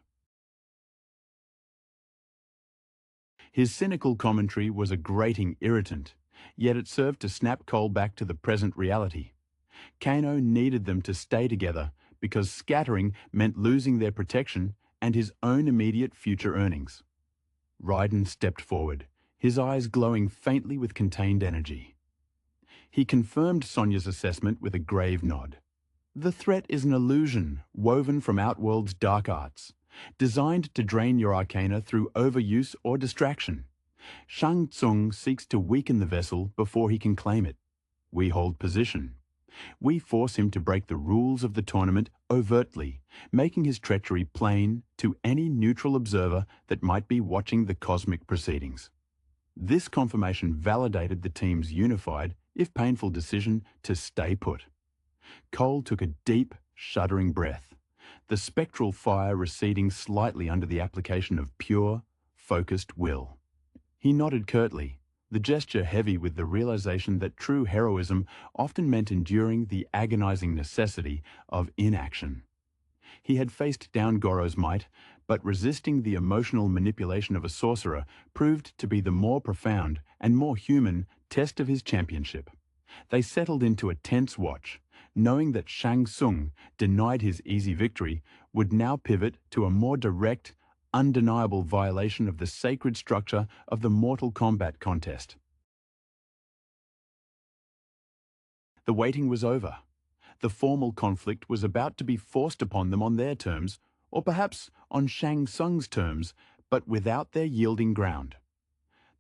His cynical commentary was a grating irritant, yet it served to snap Cole back to the present reality. Kano needed them to stay together because scattering meant losing their protection and his own immediate future earnings. Raiden stepped forward, his eyes glowing faintly with contained energy. He confirmed Sonya's assessment with a grave nod. "The threat is an illusion woven from Outworld's dark arts, designed to drain your arcana through overuse or distraction. Shang Tsung seeks to weaken the vessel before he can claim it. We hold position. We force him to break the rules of the tournament overtly, making his treachery plain to any neutral observer that might be watching the cosmic proceedings." This confirmation validated the team's unified, if painful, decision to stay put. Cole took a deep, shuddering breath, the spectral fire receding slightly under the application of pure, focused will. He nodded curtly, the gesture heavy with the realization that true heroism often meant enduring the agonizing necessity of inaction. He had faced down Goro's might, but resisting the emotional manipulation of a sorcerer proved to be the more profound and more human test of his championship. They settled into a tense watch, knowing that Shang Tsung, denied his easy victory, would now pivot to a more direct, undeniable violation of the sacred structure of the Mortal Kombat contest. The waiting was over. The formal conflict was about to be forced upon them on their terms, or perhaps on Shang Tsung's terms, but without their yielding ground.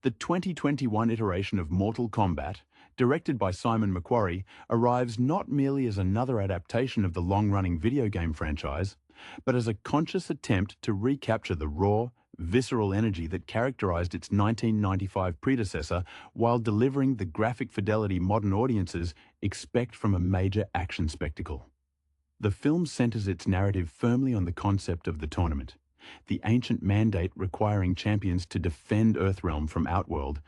The 2021 iteration of Mortal Kombat, directed by Simon McQuarrie, arrives not merely as another adaptation of the long-running video game franchise, but as a conscious attempt to recapture the raw, visceral energy that characterized its 1995 predecessor while delivering the graphic fidelity modern audiences expect from a major action spectacle. The film centers its narrative firmly on the concept of the tournament, the ancient mandate requiring champions to defend Earthrealm from Outworld,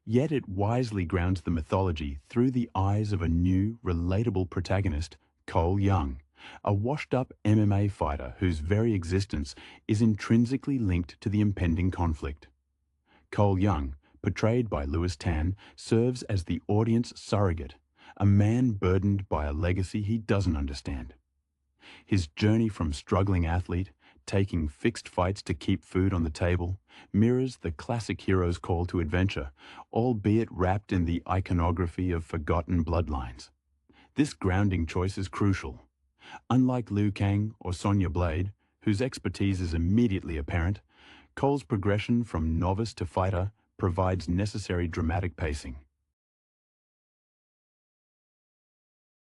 yet it wisely grounds the mythology through the eyes of a new, relatable protagonist, Cole Young, a washed-up MMA fighter whose very existence is intrinsically linked to the impending conflict. Cole Young, portrayed by Lewis Tan, serves as the audience surrogate, a man burdened by a legacy he doesn't understand. His journey from struggling athlete, taking fixed fights to keep food on the table, mirrors the classic hero's call to adventure, albeit wrapped in the iconography of forgotten bloodlines. This grounding choice is crucial. Unlike Liu Kang or Sonya Blade, whose expertise is immediately apparent, Cole's progression from novice to fighter provides necessary dramatic pacing.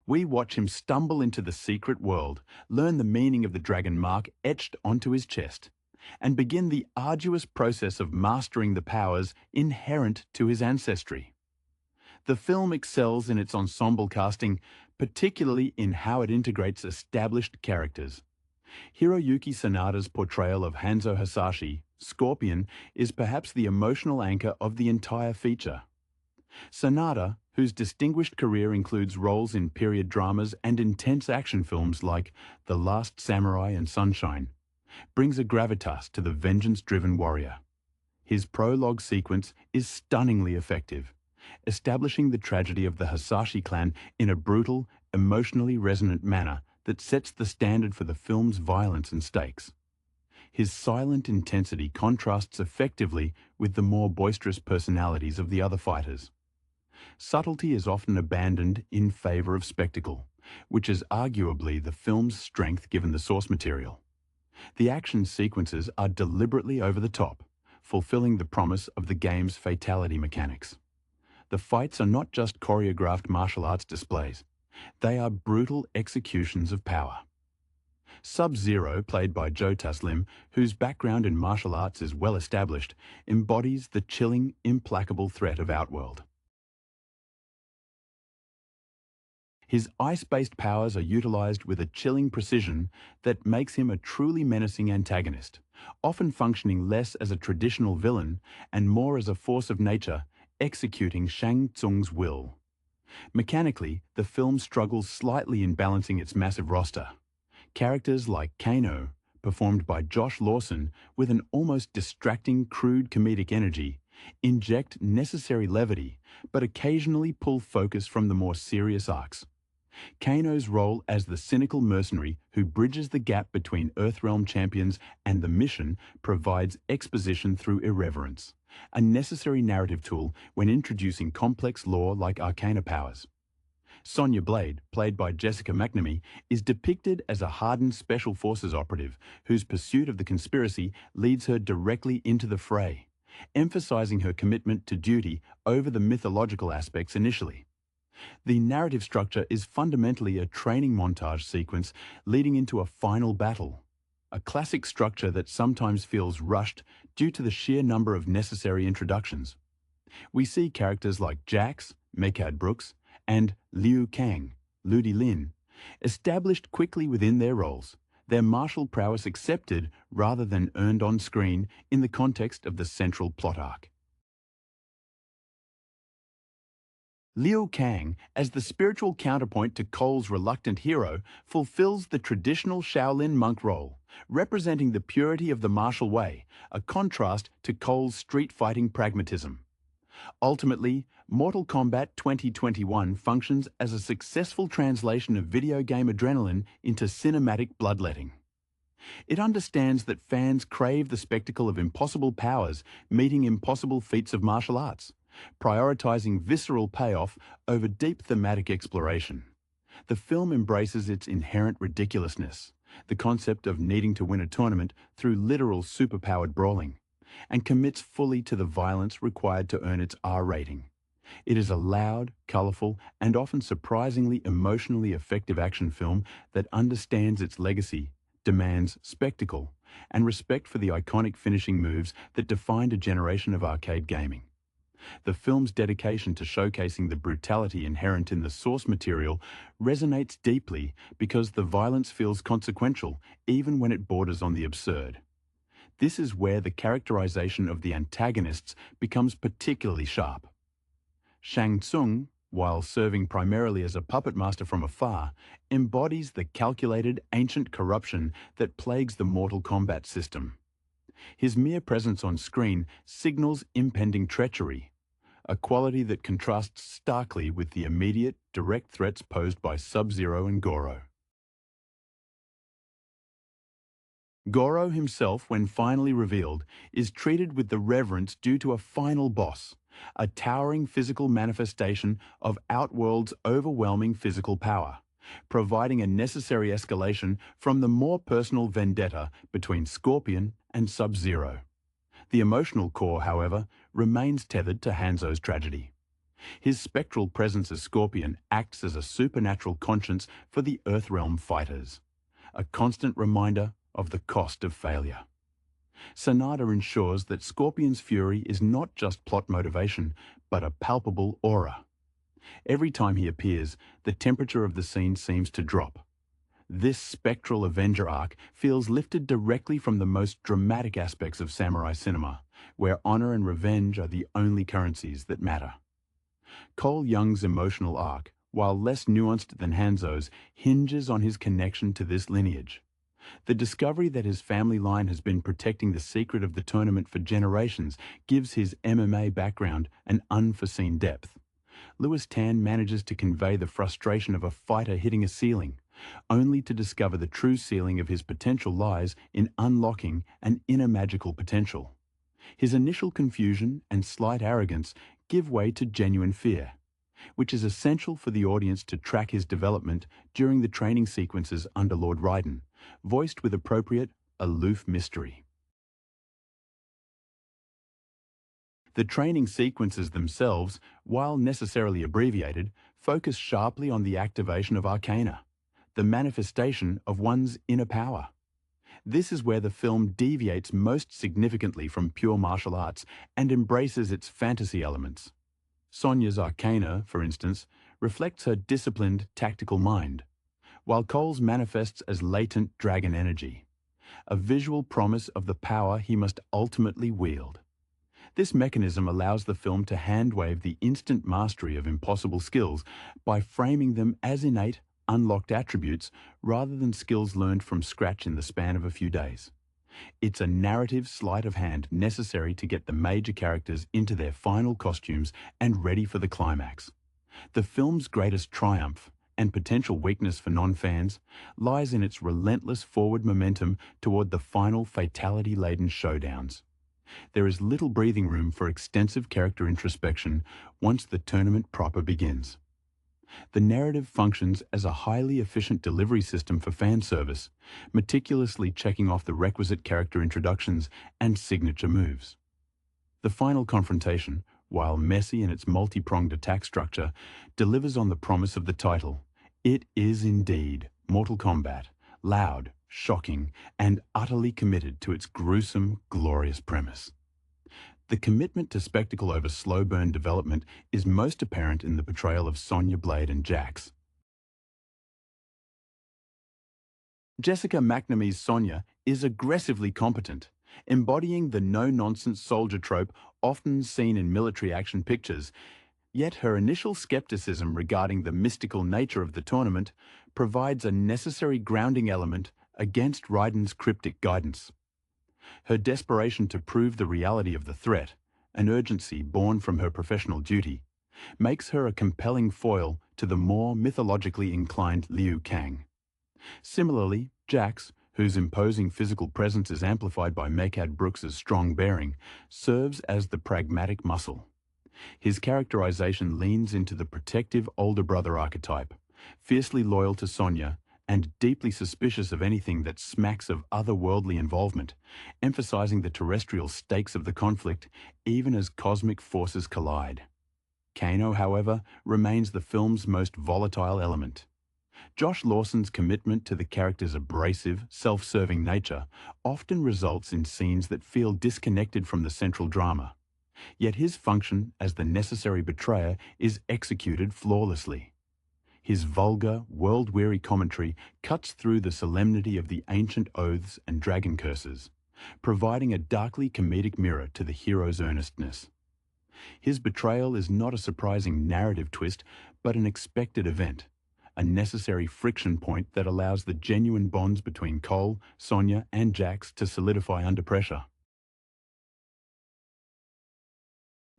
We watch him stumble into the secret world, learn the meaning of the dragon mark etched onto his chest, and begin the arduous process of mastering the powers inherent to his ancestry. The film excels in its ensemble casting, particularly in how it integrates established characters. Hiroyuki Sanada's portrayal of Hanzo Hasashi, Scorpion, is perhaps the emotional anchor of the entire feature. Sanada, whose distinguished career includes roles in period dramas and intense action films like The Last Samurai and Sunshine, brings a gravitas to the vengeance-driven warrior. His prologue sequence is stunningly effective, establishing the tragedy of the Hasashi clan in a brutal, emotionally resonant manner that sets the standard for the film's violence and stakes. His silent intensity contrasts effectively with the more boisterous personalities of the other fighters. Subtlety is often abandoned in favor of spectacle, which is arguably the film's strength given the source material. The action sequences are deliberately over the top, fulfilling the promise of the game's fatality mechanics. The fights are not just choreographed martial arts displays. They are brutal executions of power. Sub-Zero, played by Joe Taslim, whose background in martial arts is well established, embodies the chilling, implacable threat of Outworld. His ice-based powers are utilized with a chilling precision that makes him a truly menacing antagonist, often functioning less as a traditional villain and more as a force of nature, executing Shang Tsung's will. Mechanically, the film struggles slightly in balancing its massive roster. Characters like Kano, performed by Josh Lawson with an almost distracting, crude comedic energy, inject necessary levity, but occasionally pull focus from the more serious arcs. Kano's role as the cynical mercenary who bridges the gap between Earthrealm champions and the mission provides exposition through irreverence, a necessary narrative tool when introducing complex lore like arcana powers. Sonya Blade, played by Jessica McNamee, is depicted as a hardened Special Forces operative whose pursuit of the conspiracy leads her directly into the fray, emphasizing her commitment to duty over the mythological aspects initially. The narrative structure is fundamentally a training montage sequence leading into a final battle, a classic structure that sometimes feels rushed due to the sheer number of necessary introductions. We see characters like Jax, Mekad Brooks, and Liu Kang, Ludi Lin, established quickly within their roles, their martial prowess accepted rather than earned on screen in the context of the central plot arc. Liu Kang, as the spiritual counterpoint to Cole's reluctant hero, fulfills the traditional Shaolin monk role, representing the purity of the martial way, a contrast to Cole's street-fighting pragmatism. Ultimately, Mortal Kombat 2021 functions as a successful translation of video game adrenaline into cinematic bloodletting. It understands that fans crave the spectacle of impossible powers meeting impossible feats of martial arts, prioritizing visceral payoff over deep thematic exploration. The film embraces its inherent ridiculousness, the concept of needing to win a tournament through literal superpowered brawling, and commits fully to the violence required to earn its R rating. It is a loud, colorful, and often surprisingly emotionally effective action film that understands its legacy, demands spectacle, and respect for the iconic finishing moves that defined a generation of arcade gaming. The film's dedication to showcasing the brutality inherent in the source material resonates deeply because the violence feels consequential even when it borders on the absurd. This is where the characterization of the antagonists becomes particularly sharp. Shang Tsung, while serving primarily as a puppet master from afar, embodies the calculated ancient corruption that plagues the Mortal Kombat system. His mere presence on screen signals impending treachery, a quality that contrasts starkly with the immediate, direct threats posed by Sub-Zero and Goro. Goro himself, when finally revealed, is treated with the reverence due to a final boss, a towering physical manifestation of Outworld's overwhelming physical power, providing a necessary escalation from the more personal vendetta between Scorpion and Sub-Zero. The emotional core, however, remains tethered to Hanzo's tragedy. His spectral presence as Scorpion acts as a supernatural conscience for the Earthrealm fighters, a constant reminder of the cost of failure. Sanada ensures that Scorpion's fury is not just plot motivation, but a palpable aura. Every time he appears, the temperature of the scene seems to drop. This spectral Avenger arc feels lifted directly from the most dramatic aspects of samurai cinema, where honor and revenge are the only currencies that matter. Cole Young's emotional arc, while less nuanced than Hanzo's, hinges on his connection to this lineage. The discovery that his family line has been protecting the secret of the tournament for generations gives his MMA background an unforeseen depth. Lewis Tan manages to convey the frustration of a fighter hitting a ceiling, only to discover the true ceiling of his potential lies in unlocking an inner magical potential. His initial confusion and slight arrogance give way to genuine fear, which is essential for the audience to track his development during the training sequences under Lord Raiden, voiced with appropriate, aloof mystery. The training sequences themselves, while necessarily abbreviated, focus sharply on the activation of arcana, the manifestation of one's inner power. This is where the film deviates most significantly from pure martial arts and embraces its fantasy elements. Sonya's arcana, for instance, reflects her disciplined, tactical mind, while Cole's manifests as latent dragon energy, a visual promise of the power he must ultimately wield. This mechanism allows the film to handwave the instant mastery of impossible skills by framing them as innate, unlocked attributes rather than skills learned from scratch in the span of a few days. It's a narrative sleight of hand necessary to get the major characters into their final costumes and ready for the climax. The film's greatest triumph, and potential weakness for non-fans, lies in its relentless forward momentum toward the final fatality-laden showdowns. There is little breathing room for extensive character introspection once the tournament proper begins. The narrative functions as a highly efficient delivery system for fan service, meticulously checking off the requisite character introductions and signature moves. The final confrontation, while messy in its multi-pronged attack structure, delivers on the promise of the title. It is indeed Mortal Kombat, loud, shocking, and utterly committed to its gruesome, glorious premise. The commitment to spectacle over slow-burn development is most apparent in the portrayal of Sonya Blade and Jax. Jessica McNamee's Sonya is aggressively competent, embodying the no-nonsense soldier trope often seen in military action pictures, yet her initial skepticism regarding the mystical nature of the tournament provides a necessary grounding element against Raiden's cryptic guidance. Her desperation to prove the reality of the threat, an urgency born from her professional duty, makes her a compelling foil to the more mythologically inclined Liu Kang. Similarly, Jax, whose imposing physical presence is amplified by Mechad Brooks's strong bearing, serves as the pragmatic muscle. His characterization leans into the protective older brother archetype, fiercely loyal to Sonya and deeply suspicious of anything that smacks of otherworldly involvement, emphasizing the terrestrial stakes of the conflict even as cosmic forces collide. Kano, however, remains the film's most volatile element. Josh Lawson's commitment to the character's abrasive, self-serving nature often results in scenes that feel disconnected from the central drama. Yet his function as the necessary betrayer is executed flawlessly. His vulgar, world-weary commentary cuts through the solemnity of the ancient oaths and dragon curses, providing a darkly comedic mirror to the hero's earnestness. His betrayal is not a surprising narrative twist, but an expected event, a necessary friction point that allows the genuine bonds between Cole, Sonya, and Jax to solidify under pressure.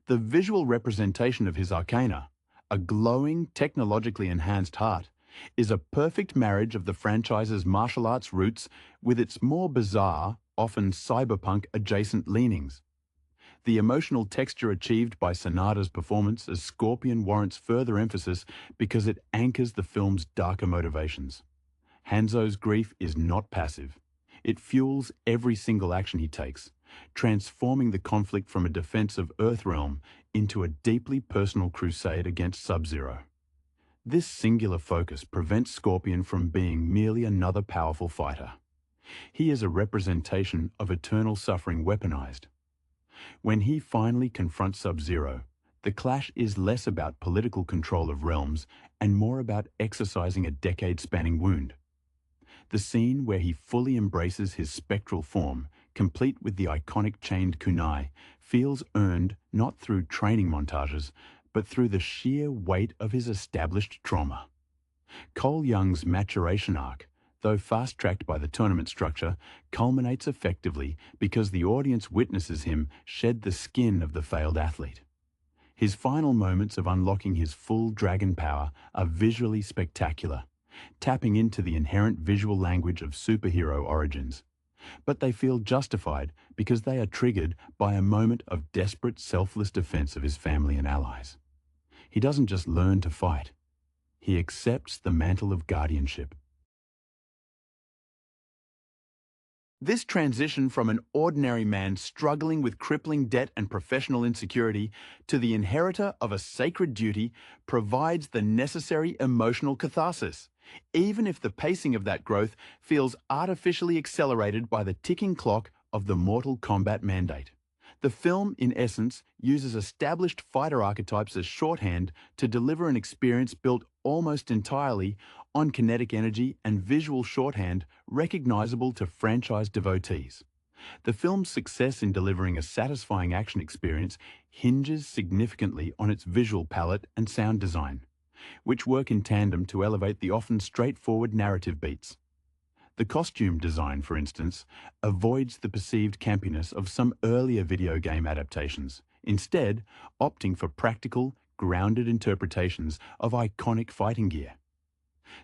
The visual representation of his arcana, a glowing, technologically enhanced heart, is a perfect marriage of the franchise's martial arts roots with its more bizarre, often cyberpunk-adjacent leanings. The emotional texture achieved by Sanada's performance as Scorpion warrants further emphasis because it anchors the film's darker motivations. Hanzo's grief is not passive. It fuels every single action he takes, transforming the conflict from a defense of Earthrealm into a deeply personal crusade against Sub-Zero. This singular focus prevents Scorpion from being merely another powerful fighter. He is a representation of eternal suffering weaponized. When he finally confronts Sub-Zero, the clash is less about political control of realms and more about exorcising a decade-spanning wound. The scene where he fully embraces his spectral form, complete with the iconic chained kunai, feels earned not through training montages, but through the sheer weight of his established trauma. Cole Young's maturation arc, though fast-tracked by the tournament structure, culminates effectively because the audience witnesses him shed the skin of the failed athlete. His final moments of unlocking his full dragon power are visually spectacular, tapping into the inherent visual language of superhero origins. But they feel justified because they are triggered by a moment of desperate, selfless defense of his family and allies. He doesn't just learn to fight. He accepts the mantle of guardianship. This transition from an ordinary man struggling with crippling debt and professional insecurity to the inheritor of a sacred duty provides the necessary emotional catharsis, even if the pacing of that growth feels artificially accelerated by the ticking clock of the Mortal Kombat mandate. The film, in essence, uses established fighter archetypes as shorthand to deliver an experience built almost entirely on kinetic energy and visual shorthand recognizable to franchise devotees. The film's success in delivering a satisfying action experience hinges significantly on its visual palette and sound design, which work in tandem to elevate the often straightforward narrative beats. The costume design, for instance, avoids the perceived campiness of some earlier video game adaptations, instead opting for practical, grounded interpretations of iconic fighting gear.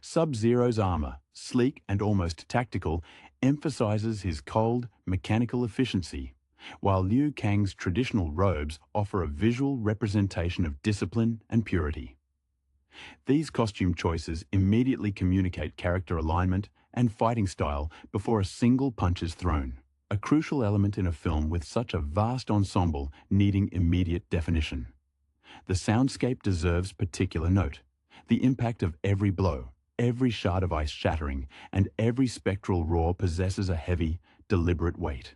Sub-Zero's armor, sleek and almost tactical, emphasizes his cold, mechanical efficiency, while Liu Kang's traditional robes offer a visual representation of discipline and purity. These costume choices immediately communicate character alignment and fighting style before a single punch is thrown, a crucial element in a film with such a vast ensemble needing immediate definition. The soundscape deserves particular note. The impact of every blow, every shard of ice shattering, and every spectral roar possesses a heavy, deliberate weight.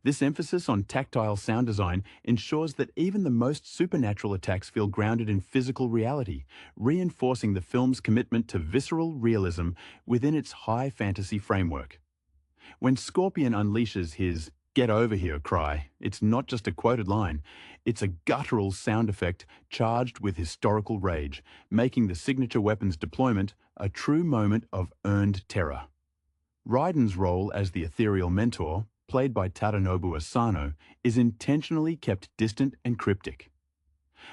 This emphasis on tactile sound design ensures that even the most supernatural attacks feel grounded in physical reality, reinforcing the film's commitment to visceral realism within its high fantasy framework. When Scorpion unleashes his "get over here" cry, it's not just a quoted line, it's a guttural sound effect charged with historical rage, making the signature weapon's deployment a true moment of earned terror. Raiden's role as the ethereal mentor, played by Tadanobu Asano, is intentionally kept distant and cryptic.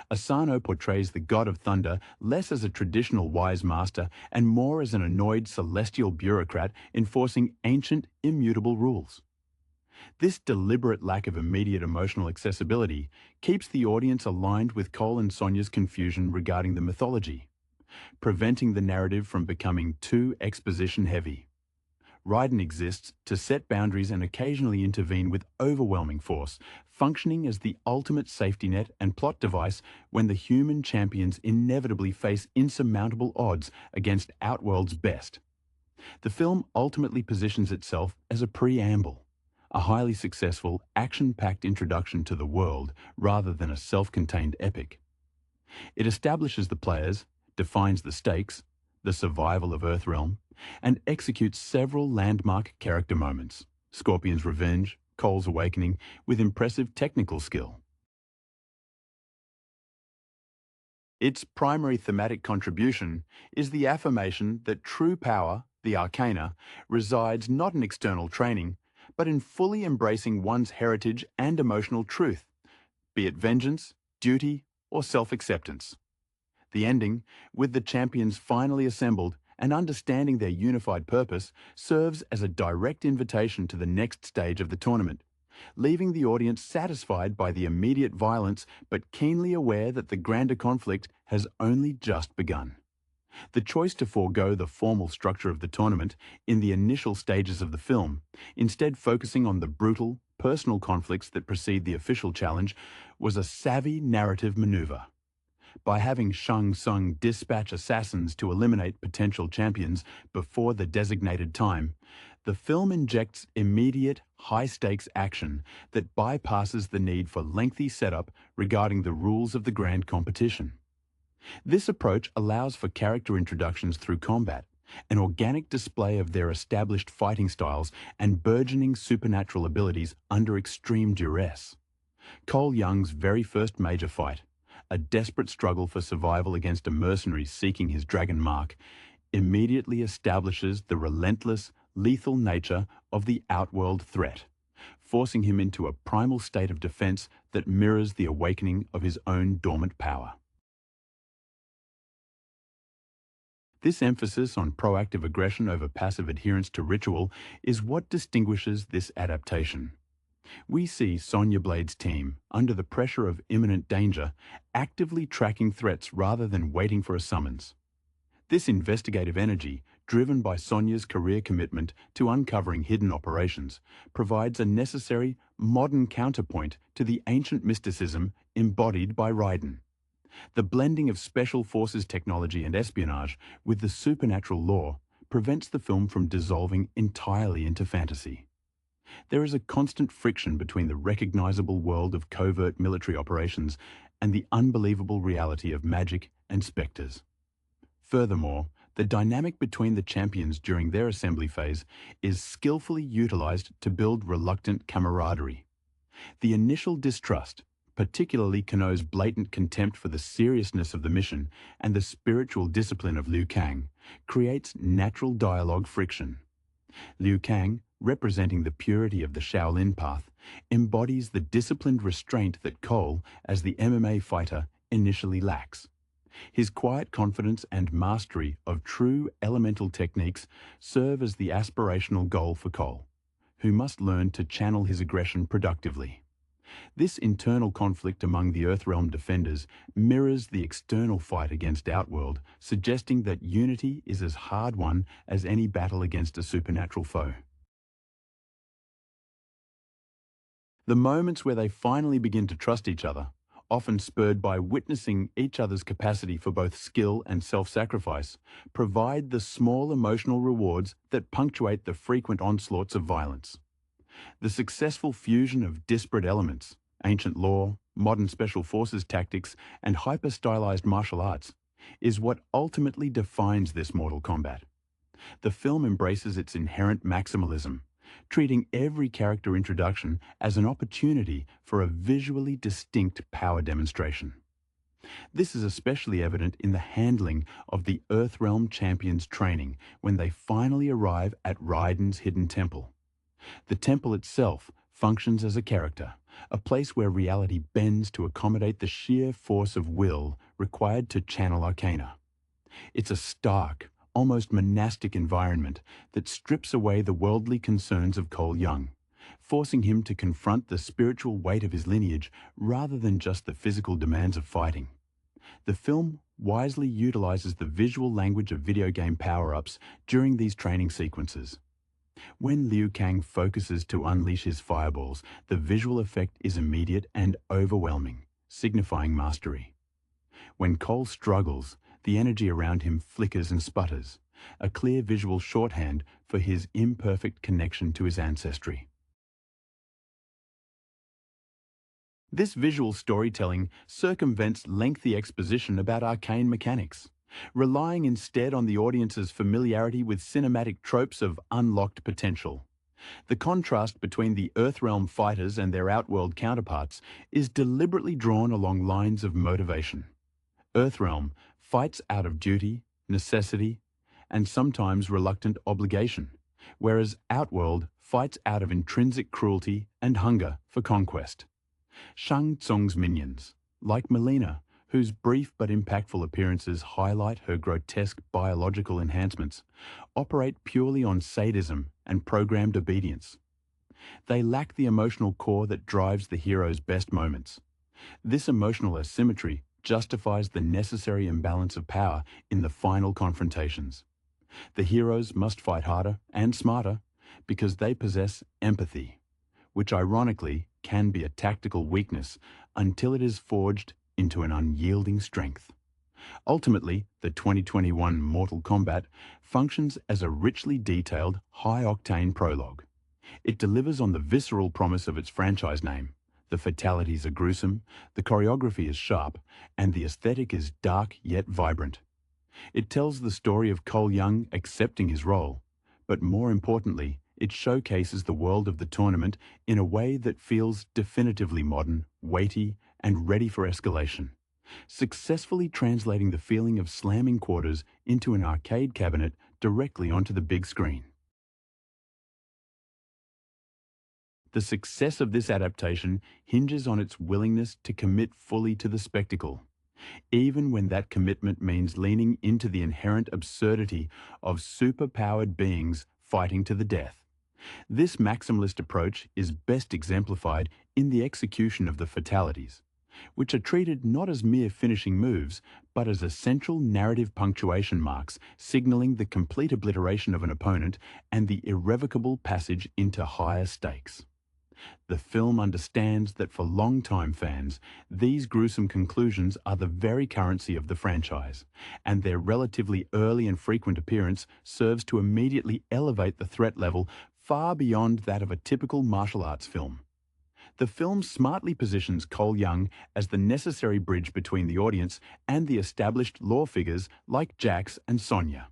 Asano portrays the god of thunder less as a traditional wise master and more as an annoyed celestial bureaucrat enforcing ancient, immutable rules. This deliberate lack of immediate emotional accessibility keeps the audience aligned with Cole and Sonya's confusion regarding the mythology, preventing the narrative from becoming too exposition-heavy. Raiden exists to set boundaries and occasionally intervene with overwhelming force, functioning as the ultimate safety net and plot device when the human champions inevitably face insurmountable odds against Outworld's best. The film ultimately positions itself as a preamble, a highly successful, action-packed introduction to the world rather than a self-contained epic. It establishes the players, defines the stakes, the survival of Earthrealm, and executes several landmark character moments, Scorpion's revenge, Cole's awakening, with impressive technical skill. Its primary thematic contribution is the affirmation that true power, the arcana, resides not in external training, but in fully embracing one's heritage and emotional truth, be it vengeance, duty, or self-acceptance. The ending, with the champions finally assembled and understanding their unified purpose, serves as a direct invitation to the next stage of the tournament, leaving the audience satisfied by the immediate violence but keenly aware that the grander conflict has only just begun. The choice to forego the formal structure of the tournament in the initial stages of the film, instead focusing on the brutal, personal conflicts that precede the official challenge, was a savvy narrative maneuver. By having Shang Tsung dispatch assassins to eliminate potential champions before the designated time, the film injects immediate, high-stakes action that bypasses the need for lengthy setup regarding the rules of the grand competition. This approach allows for character introductions through combat, an organic display of their established fighting styles and burgeoning supernatural abilities under extreme duress. Cole Young's very first major fight, a desperate struggle for survival against a mercenary seeking his dragon mark, immediately establishes the relentless, lethal nature of the Outworld threat, forcing him into a primal state of defense that mirrors the awakening of his own dormant power. This emphasis on proactive aggression over passive adherence to ritual is what distinguishes this adaptation. We see Sonya Blade's team, under the pressure of imminent danger, actively tracking threats rather than waiting for a summons. This investigative energy, driven by Sonya's career commitment to uncovering hidden operations, provides a necessary, modern counterpoint to the ancient mysticism embodied by Raiden. The blending of special forces technology and espionage with the supernatural lore prevents the film from dissolving entirely into fantasy. There is a constant friction between the recognizable world of covert military operations and the unbelievable reality of magic and specters. Furthermore, the dynamic between the champions during their assembly phase is skillfully utilized to build reluctant camaraderie. The initial distrust, particularly Kano's blatant contempt for the seriousness of the mission and the spiritual discipline of Liu Kang, creates natural dialogue friction. Liu Kang, representing the purity of the Shaolin path, embodies the disciplined restraint that Cole, as the MMA fighter, initially lacks. His quiet confidence and mastery of true elemental techniques serve as the aspirational goal for Cole, who must learn to channel his aggression productively. This internal conflict among the Earthrealm defenders mirrors the external fight against Outworld, suggesting that unity is as hard-won as any battle against a supernatural foe. The moments where they finally begin to trust each other, often spurred by witnessing each other's capacity for both skill and self-sacrifice, provide the small emotional rewards that punctuate the frequent onslaughts of violence. The successful fusion of disparate elements, ancient lore, modern special forces tactics, and hyper-stylized martial arts, is what ultimately defines this Mortal Kombat. The film embraces its inherent maximalism, treating every character introduction as an opportunity for a visually distinct power demonstration. This is especially evident in the handling of the Earthrealm champions' training when they finally arrive at Raiden's hidden temple. The temple itself functions as a character, a place where reality bends to accommodate the sheer force of will required to channel arcana. It's a stark, almost monastic environment that strips away the worldly concerns of Cole Young, forcing him to confront the spiritual weight of his lineage rather than just the physical demands of fighting. The film wisely utilizes the visual language of video game power-ups during these training sequences. When Liu Kang focuses to unleash his fireballs, the visual effect is immediate and overwhelming, signifying mastery. When Cole struggles, the energy around him flickers and sputters, a clear visual shorthand for his imperfect connection to his ancestry. This visual storytelling circumvents lengthy exposition about arcane mechanics, relying instead on the audience's familiarity with cinematic tropes of unlocked potential. The contrast between the Earthrealm fighters and their Outworld counterparts is deliberately drawn along lines of motivation. Earthrealm fights out of duty, necessity, and sometimes reluctant obligation, whereas Outworld fights out of intrinsic cruelty and hunger for conquest. Shang Tsung's minions, like Melina, whose brief but impactful appearances highlight her grotesque biological enhancements, operate purely on sadism and programmed obedience. They lack the emotional core that drives the hero's best moments. This emotional asymmetry justifies the necessary imbalance of power in the final confrontations. The heroes must fight harder and smarter because they possess empathy, which ironically can be a tactical weakness until it is forged into an unyielding strength. Ultimately, the 2021 Mortal Kombat functions as a richly detailed, high-octane prologue. It delivers on the visceral promise of its franchise name. The fatalities are gruesome, the choreography is sharp, and the aesthetic is dark yet vibrant. It tells the story of Cole Young accepting his role, but more importantly, it showcases the world of the tournament in a way that feels definitively modern, weighty, and ready for escalation, successfully translating the feeling of slamming quarters into an arcade cabinet directly onto the big screen. The success of this adaptation hinges on its willingness to commit fully to the spectacle, even when that commitment means leaning into the inherent absurdity of superpowered beings fighting to the death. This maximalist approach is best exemplified in the execution of the fatalities, which are treated not as mere finishing moves, but as essential narrative punctuation marks signaling the complete obliteration of an opponent and the irrevocable passage into higher stakes. The film understands that for longtime fans, these gruesome conclusions are the very currency of the franchise, and their relatively early and frequent appearance serves to immediately elevate the threat level far beyond that of a typical martial arts film. The film smartly positions Cole Young as the necessary bridge between the audience and the established lore figures like Jax and Sonya.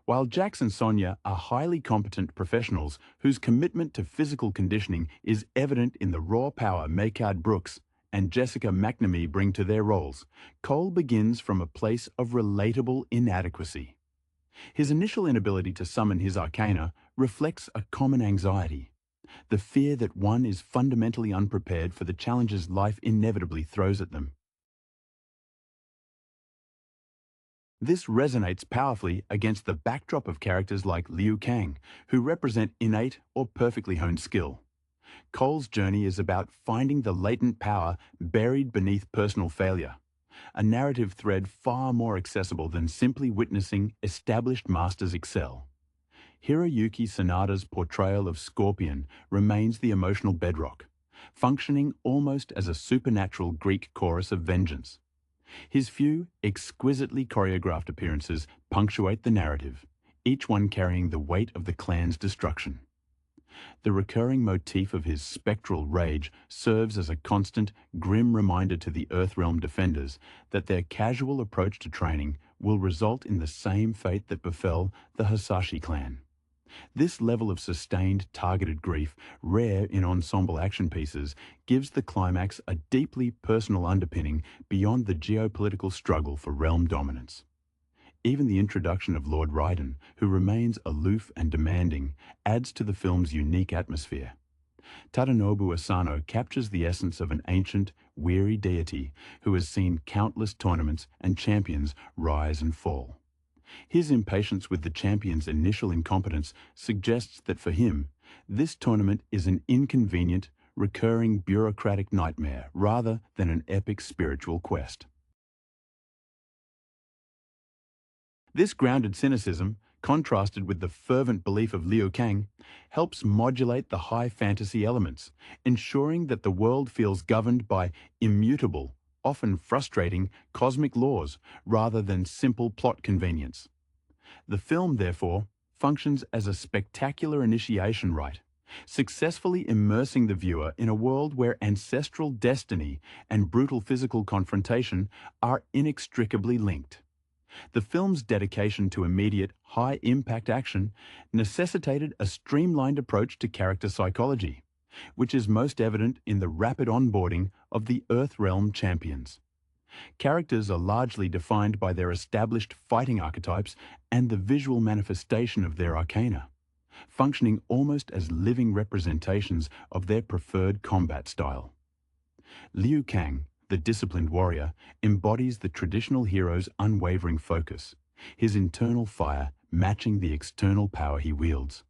While Jax and Sonya are highly competent professionals whose commitment to physical conditioning is evident in the raw power Makard Brooks and Jessica McNamee bring to their roles, Cole begins from a place of relatable inadequacy. His initial inability to summon his arcana reflects a common anxiety, the fear that one is fundamentally unprepared for the challenges life inevitably throws at them. This resonates powerfully against the backdrop of characters like Liu Kang, who represent innate or perfectly honed skill. Cole's journey is about finding the latent power buried beneath personal failure, a narrative thread far more accessible than simply witnessing established masters excel. Hiroyuki Sanada's portrayal of Scorpion remains the emotional bedrock, functioning almost as a supernatural Greek chorus of vengeance. His few, exquisitely choreographed appearances punctuate the narrative, each one carrying the weight of the clan's destruction. The recurring motif of his spectral rage serves as a constant, grim reminder to the Earthrealm defenders that their casual approach to training will result in the same fate that befell the Hasashi clan. This level of sustained, targeted grief, rare in ensemble action pieces, gives the climax a deeply personal underpinning beyond the geopolitical struggle for realm dominance. Even the introduction of Lord Raiden, who remains aloof and demanding, adds to the film's unique atmosphere. Tadanobu Asano captures the essence of an ancient, weary deity who has seen countless tournaments and champions rise and fall. His impatience with the champion's initial incompetence suggests that for him, this tournament is an inconvenient, recurring bureaucratic nightmare rather than an epic spiritual quest. This grounded cynicism, contrasted with the fervent belief of Liu Kang, helps modulate the high fantasy elements, ensuring that the world feels governed by immutable, often frustrating, cosmic laws rather than simple plot convenience. The film, therefore, functions as a spectacular initiation rite, successfully immersing the viewer in a world where ancestral destiny and brutal physical confrontation are inextricably linked. The film's dedication to immediate, high-impact action necessitated a streamlined approach to character psychology, which is most evident in the rapid onboarding of the Earthrealm champions. Characters are largely defined by their established fighting archetypes and the visual manifestation of their arcana, functioning almost as living representations of their preferred combat style. Liu Kang, the disciplined warrior, embodies the traditional hero's unwavering focus, his internal fire matching the external power he wields.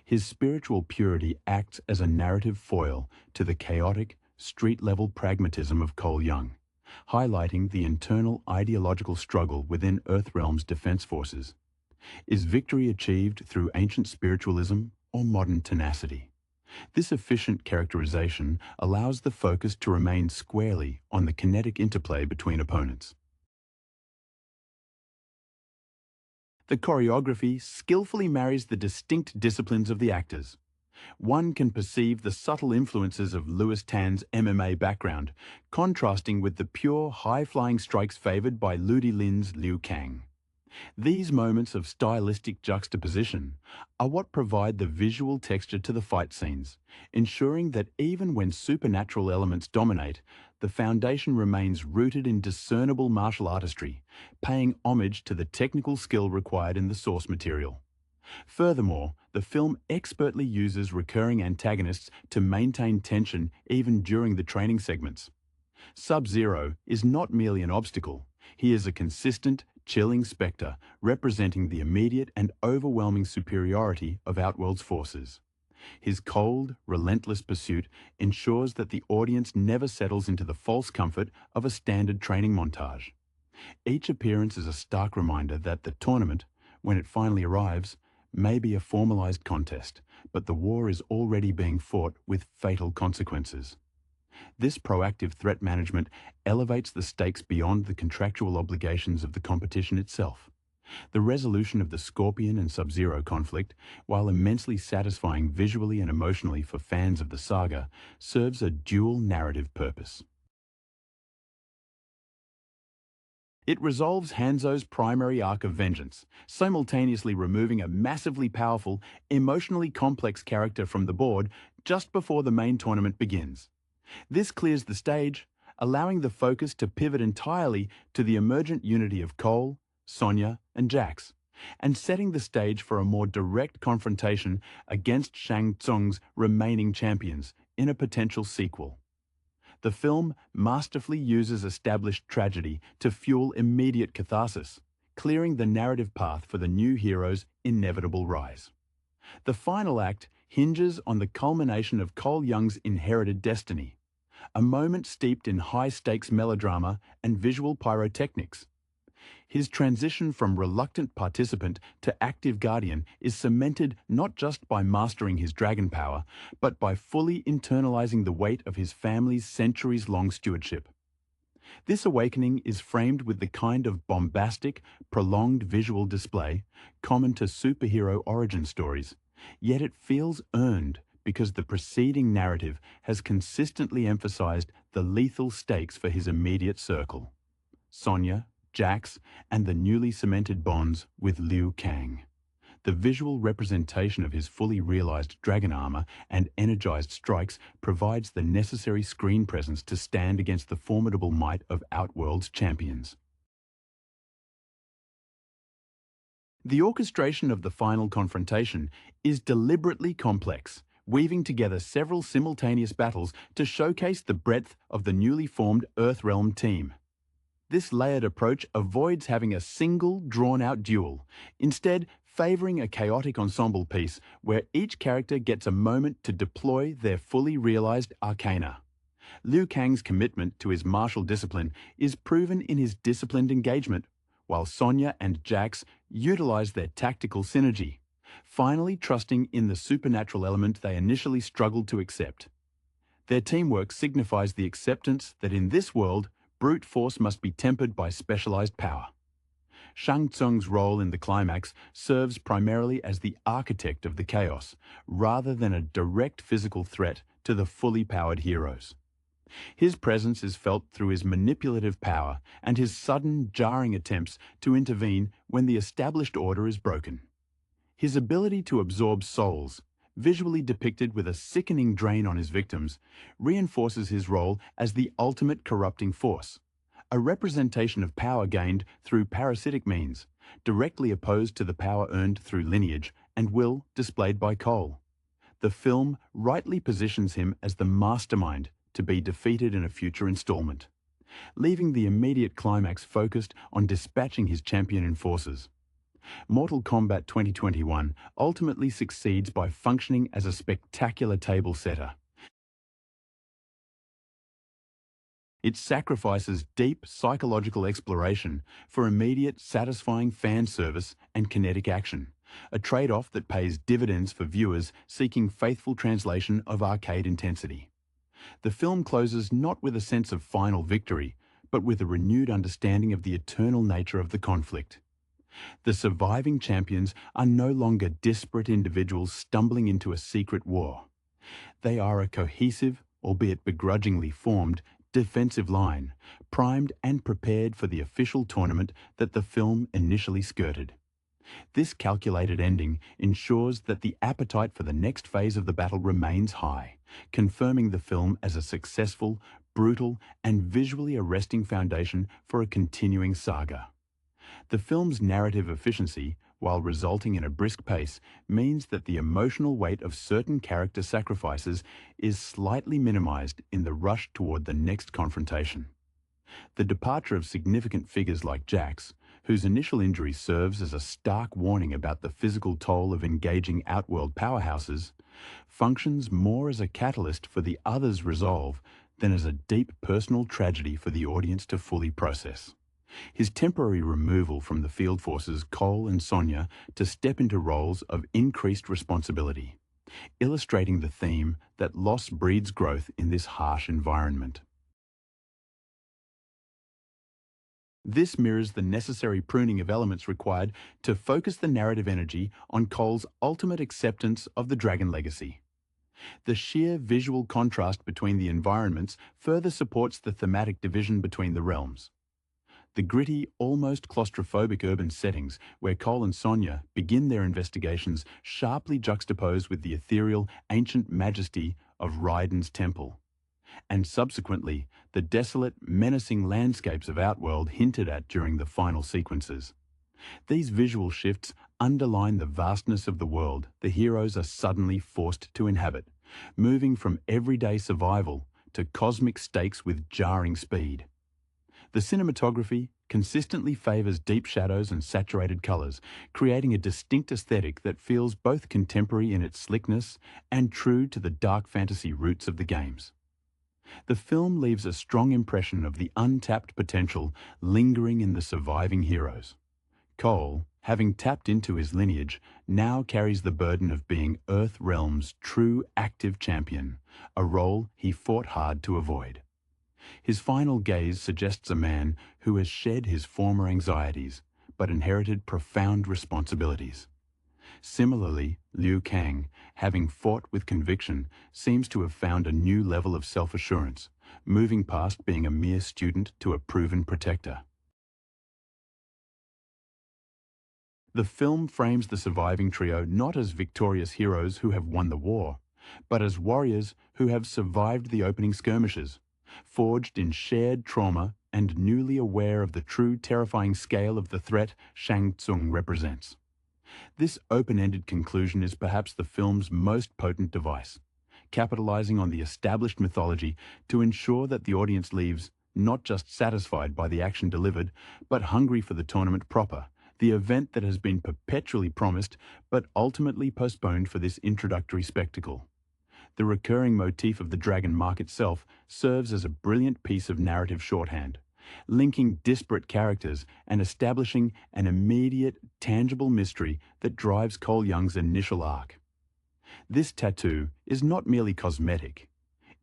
His spiritual purity acts as a narrative foil to the chaotic, street-level pragmatism of Cole Young, highlighting the internal ideological struggle within Earthrealm's defense forces. Is victory achieved through ancient spiritualism or modern tenacity? This efficient characterization allows the focus to remain squarely on the kinetic interplay between opponents. The choreography skillfully marries the distinct disciplines of the actors. One can perceive the subtle influences of Louis Tan's MMA background, contrasting with the pure, high-flying strikes favored by Ludi Lin's Liu Kang. These moments of stylistic juxtaposition are what provide the visual texture to the fight scenes, ensuring that even when supernatural elements dominate, the foundation remains rooted in discernible martial artistry, paying homage to the technical skill required in the source material. Furthermore, the film expertly uses recurring antagonists to maintain tension even during the training segments. Sub-Zero is not merely an obstacle, he is a consistent, chilling spectre representing the immediate and overwhelming superiority of Outworld's forces. His cold, relentless pursuit ensures that the audience never settles into the false comfort of a standard training montage. Each appearance is a stark reminder that the tournament, when it finally arrives, may be a formalized contest, but the war is already being fought with fatal consequences. This proactive threat management elevates the stakes beyond the contractual obligations of the competition itself. The resolution of the Scorpion and Sub-Zero conflict, while immensely satisfying visually and emotionally for fans of the saga, serves a dual narrative purpose. It resolves Hanzo's primary arc of vengeance, simultaneously removing a massively powerful, emotionally complex character from the board just before the main tournament begins. This clears the stage, allowing the focus to pivot entirely to the emergent unity of Cole, Sonya, and Jax, and setting the stage for a more direct confrontation against Shang Tsung's remaining champions in a potential sequel. The film masterfully uses established tragedy to fuel immediate catharsis, clearing the narrative path for the new hero's inevitable rise. The final act hinges on the culmination of Cole Young's inherited destiny, a moment steeped in high-stakes melodrama and visual pyrotechnics. His transition from reluctant participant to active guardian is cemented not just by mastering his dragon power, but by fully internalizing the weight of his family's centuries-long stewardship. This awakening is framed with the kind of bombastic, prolonged visual display common to superhero origin stories, yet it feels earned because the preceding narrative has consistently emphasized the lethal stakes for his immediate circle: Sonya, Jax, and the newly cemented bonds with Liu Kang. The visual representation of his fully realized dragon armor and energized strikes provides the necessary screen presence to stand against the formidable might of Outworld's champions. The orchestration of the final confrontation is deliberately complex, weaving together several simultaneous battles to showcase the breadth of the newly formed Earthrealm team. This layered approach avoids having a single, drawn-out duel, instead favoring a chaotic ensemble piece where each character gets a moment to deploy their fully realized arcana. Liu Kang's commitment to his martial discipline is proven in his disciplined engagement, while Sonya and Jax utilize their tactical synergy, finally trusting in the supernatural element they initially struggled to accept. Their teamwork signifies the acceptance that in this world, brute force must be tempered by specialized power. Shang Tsung's role in the climax serves primarily as the architect of the chaos, rather than a direct physical threat to the fully powered heroes. His presence is felt through his manipulative power and his sudden, jarring attempts to intervene when the established order is broken. His ability to absorb souls, visually depicted with a sickening drain on his victims, reinforces his role as the ultimate corrupting force, a representation of power gained through parasitic means, directly opposed to the power earned through lineage and will displayed by Cole. The film rightly positions him as the mastermind to be defeated in a future installment, leaving the immediate climax focused on dispatching his champion enforcers. Mortal Kombat 2021 ultimately succeeds by functioning as a spectacular table setter. It sacrifices deep psychological exploration for immediate, satisfying fan service and kinetic action, a trade-off that pays dividends for viewers seeking faithful translation of arcade intensity. The film closes not with a sense of final victory, but with a renewed understanding of the eternal nature of the conflict. The surviving champions are no longer disparate individuals stumbling into a secret war. They are a cohesive, albeit begrudgingly formed, defensive line, primed and prepared for the official tournament that the film initially skirted. This calculated ending ensures that the appetite for the next phase of the battle remains high, confirming the film as a successful, brutal, and visually arresting foundation for a continuing saga. The film's narrative efficiency, while resulting in a brisk pace, means that the emotional weight of certain character sacrifices is slightly minimized in the rush toward the next confrontation. The departure of significant figures like Jax, whose initial injury serves as a stark warning about the physical toll of engaging outworld powerhouses, functions more as a catalyst for the others' resolve than as a deep personal tragedy for the audience to fully process. His temporary removal from the field forces Cole and Sonya to step into roles of increased responsibility, illustrating the theme that loss breeds growth in this harsh environment. This mirrors the necessary pruning of elements required to focus the narrative energy on Cole's ultimate acceptance of the Dragon legacy. The sheer visual contrast between the environments further supports the thematic division between the realms. The gritty, almost claustrophobic urban settings where Cole and Sonya begin their investigations sharply juxtapose with the ethereal, ancient majesty of Raiden's temple, and subsequently the desolate, menacing landscapes of Outworld hinted at during the final sequences. These visual shifts underline the vastness of the world the heroes are suddenly forced to inhabit, moving from everyday survival to cosmic stakes with jarring speed. The cinematography consistently favors deep shadows and saturated colors, creating a distinct aesthetic that feels both contemporary in its slickness and true to the dark fantasy roots of the games. The film leaves a strong impression of the untapped potential lingering in the surviving heroes. Cole, having tapped into his lineage, now carries the burden of being Earth Realm's true active champion, a role he fought hard to avoid. His final gaze suggests a man who has shed his former anxieties, but inherited profound responsibilities. Similarly, Liu Kang, having fought with conviction, seems to have found a new level of self-assurance, moving past being a mere student to a proven protector. The film frames the surviving trio not as victorious heroes who have won the war, but as warriors who have survived the opening skirmishes, forged in shared trauma and newly aware of the true terrifying scale of the threat Shang Tsung represents. This open-ended conclusion is perhaps the film's most potent device, capitalizing on the established mythology to ensure that the audience leaves not just satisfied by the action delivered, but hungry for the tournament proper, the event that has been perpetually promised but ultimately postponed for this introductory spectacle. The recurring motif of the dragon mark itself serves as a brilliant piece of narrative shorthand, linking disparate characters and establishing an immediate, tangible mystery that drives Cole Young's initial arc. This tattoo is not merely cosmetic.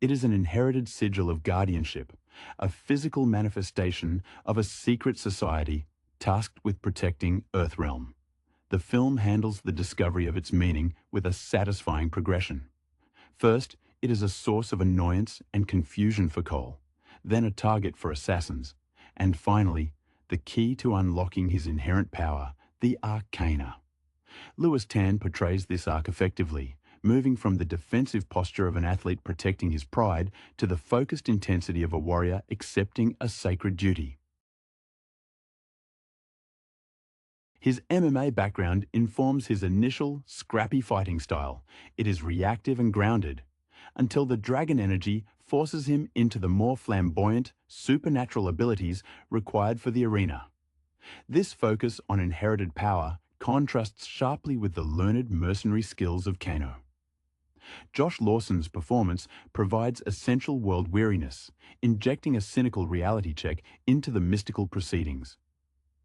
It is an inherited sigil of guardianship, a physical manifestation of a secret society tasked with protecting Earthrealm. The film handles the discovery of its meaning with a satisfying progression. First, it is a source of annoyance and confusion for Cole, then a target for assassins, and finally, the key to unlocking his inherent power, the Arcana. Lewis Tan portrays this arc effectively, moving from the defensive posture of an athlete protecting his pride to the focused intensity of a warrior accepting a sacred duty. His MMA background informs his initial, scrappy fighting style. It is reactive and grounded, until the dragon energy forces him into the more flamboyant, supernatural abilities required for the arena. This focus on inherited power contrasts sharply with the learned mercenary skills of Kano. Josh Lawson's performance provides essential world weariness, injecting a cynical reality check into the mystical proceedings.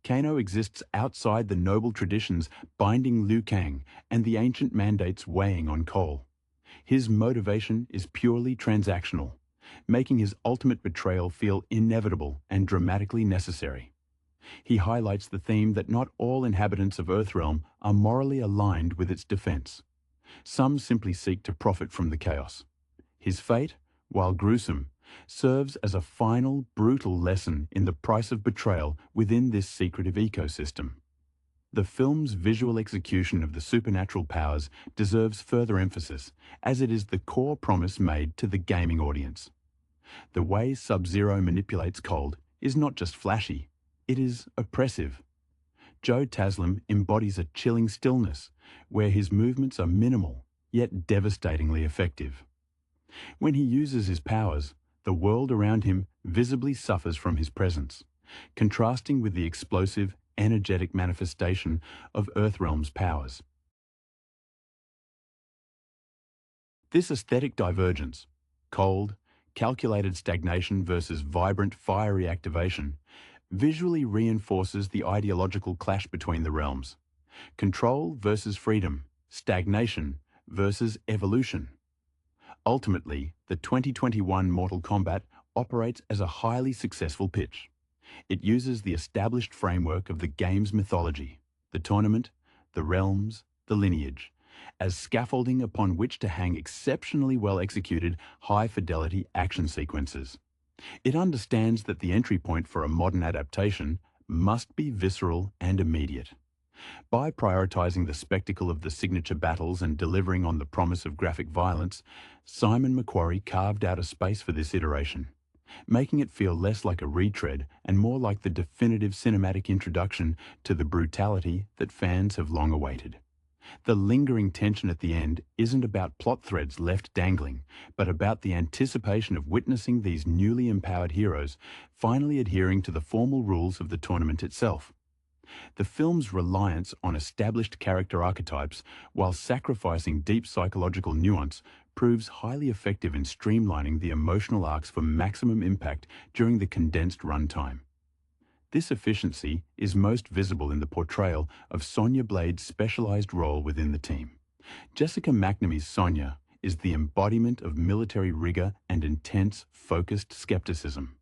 Kano exists outside the noble traditions binding Liu Kang and the ancient mandates weighing on Cole. His motivation is purely transactional, making his ultimate betrayal feel inevitable and dramatically necessary. He highlights the theme that not all inhabitants of Earthrealm are morally aligned with its defense. Some simply seek to profit from the chaos. His fate, while gruesome, serves as a final, brutal lesson in the price of betrayal within this secretive ecosystem. The film's visual execution of the supernatural powers deserves further emphasis, as it is the core promise made to the gaming audience. The way Sub-Zero manipulates Cold is not just flashy, it is oppressive. Joe Taslim embodies a chilling stillness, where his movements are minimal, yet devastatingly effective. When he uses his powers, the world around him visibly suffers from his presence, contrasting with the explosive, energetic manifestation of Earthrealm's powers. This aesthetic divergence, cold, calculated stagnation versus vibrant, fiery activation, visually reinforces the ideological clash between the realms. Control versus freedom, stagnation versus evolution. Ultimately, the 2021 Mortal Kombat operates as a highly successful pitch. It uses the established framework of the game's mythology, the tournament, the realms, the lineage, as scaffolding upon which to hang exceptionally well-executed, high-fidelity action sequences. It understands that the entry point for a modern adaptation must be visceral and immediate. By prioritizing the spectacle of the signature battles and delivering on the promise of graphic violence, Simon McQuarrie carved out a space for this iteration, making it feel less like a retread and more like the definitive cinematic introduction to the brutality that fans have long awaited. The lingering tension at the end isn't about plot threads left dangling, but about the anticipation of witnessing these newly empowered heroes finally adhering to the formal rules of the tournament itself. The film's reliance on established character archetypes while sacrificing deep psychological nuance proves highly effective in streamlining the emotional arcs for maximum impact during the condensed runtime. This efficiency is most visible in the portrayal of Sonya Blade's specialized role within the team. Jessica McNamee's Sonya is the embodiment of military rigor and intense, focused skepticism.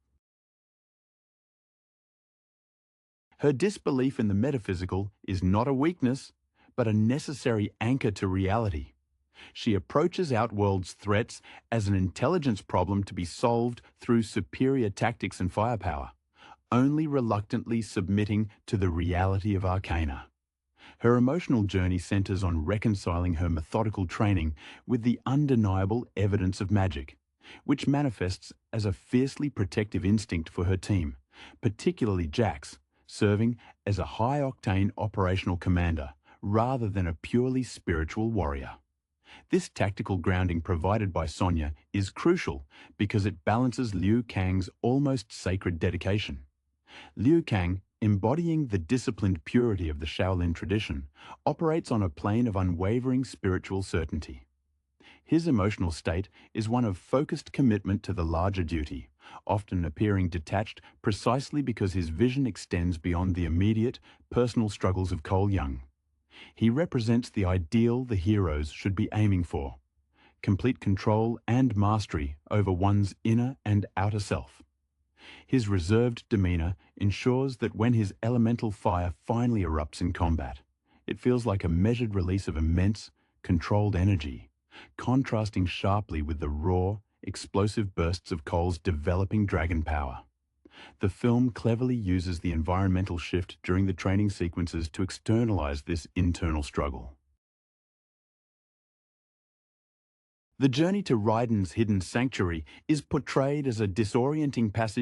Her disbelief in the metaphysical is not a weakness, but a necessary anchor to reality. She approaches Outworld's threats as an intelligence problem to be solved through superior tactics and firepower, only reluctantly submitting to the reality of Arcana. Her emotional journey centers on reconciling her methodical training with the undeniable evidence of magic, which manifests as a fiercely protective instinct for her team, particularly Jax, serving as a high-octane operational commander rather than a purely spiritual warrior. This tactical grounding provided by Sonya is crucial because it balances Liu Kang's almost sacred dedication. Liu Kang, embodying the disciplined purity of the Shaolin tradition, operates on a plane of unwavering spiritual certainty. His emotional state is one of focused commitment to the larger duty, often appearing detached precisely because his vision extends beyond the immediate, personal struggles of Cole Young. He represents the ideal the heroes should be aiming for: complete control and mastery over one's inner and outer self. His reserved demeanor ensures that when his elemental fire finally erupts in combat, it feels like a measured release of immense, controlled energy, contrasting sharply with the raw, explosive bursts of Cole's developing dragon power. The film cleverly uses the environmental shift during the training sequences to externalize this internal struggle. The journey to Raiden's hidden sanctuary is portrayed as a disorienting passage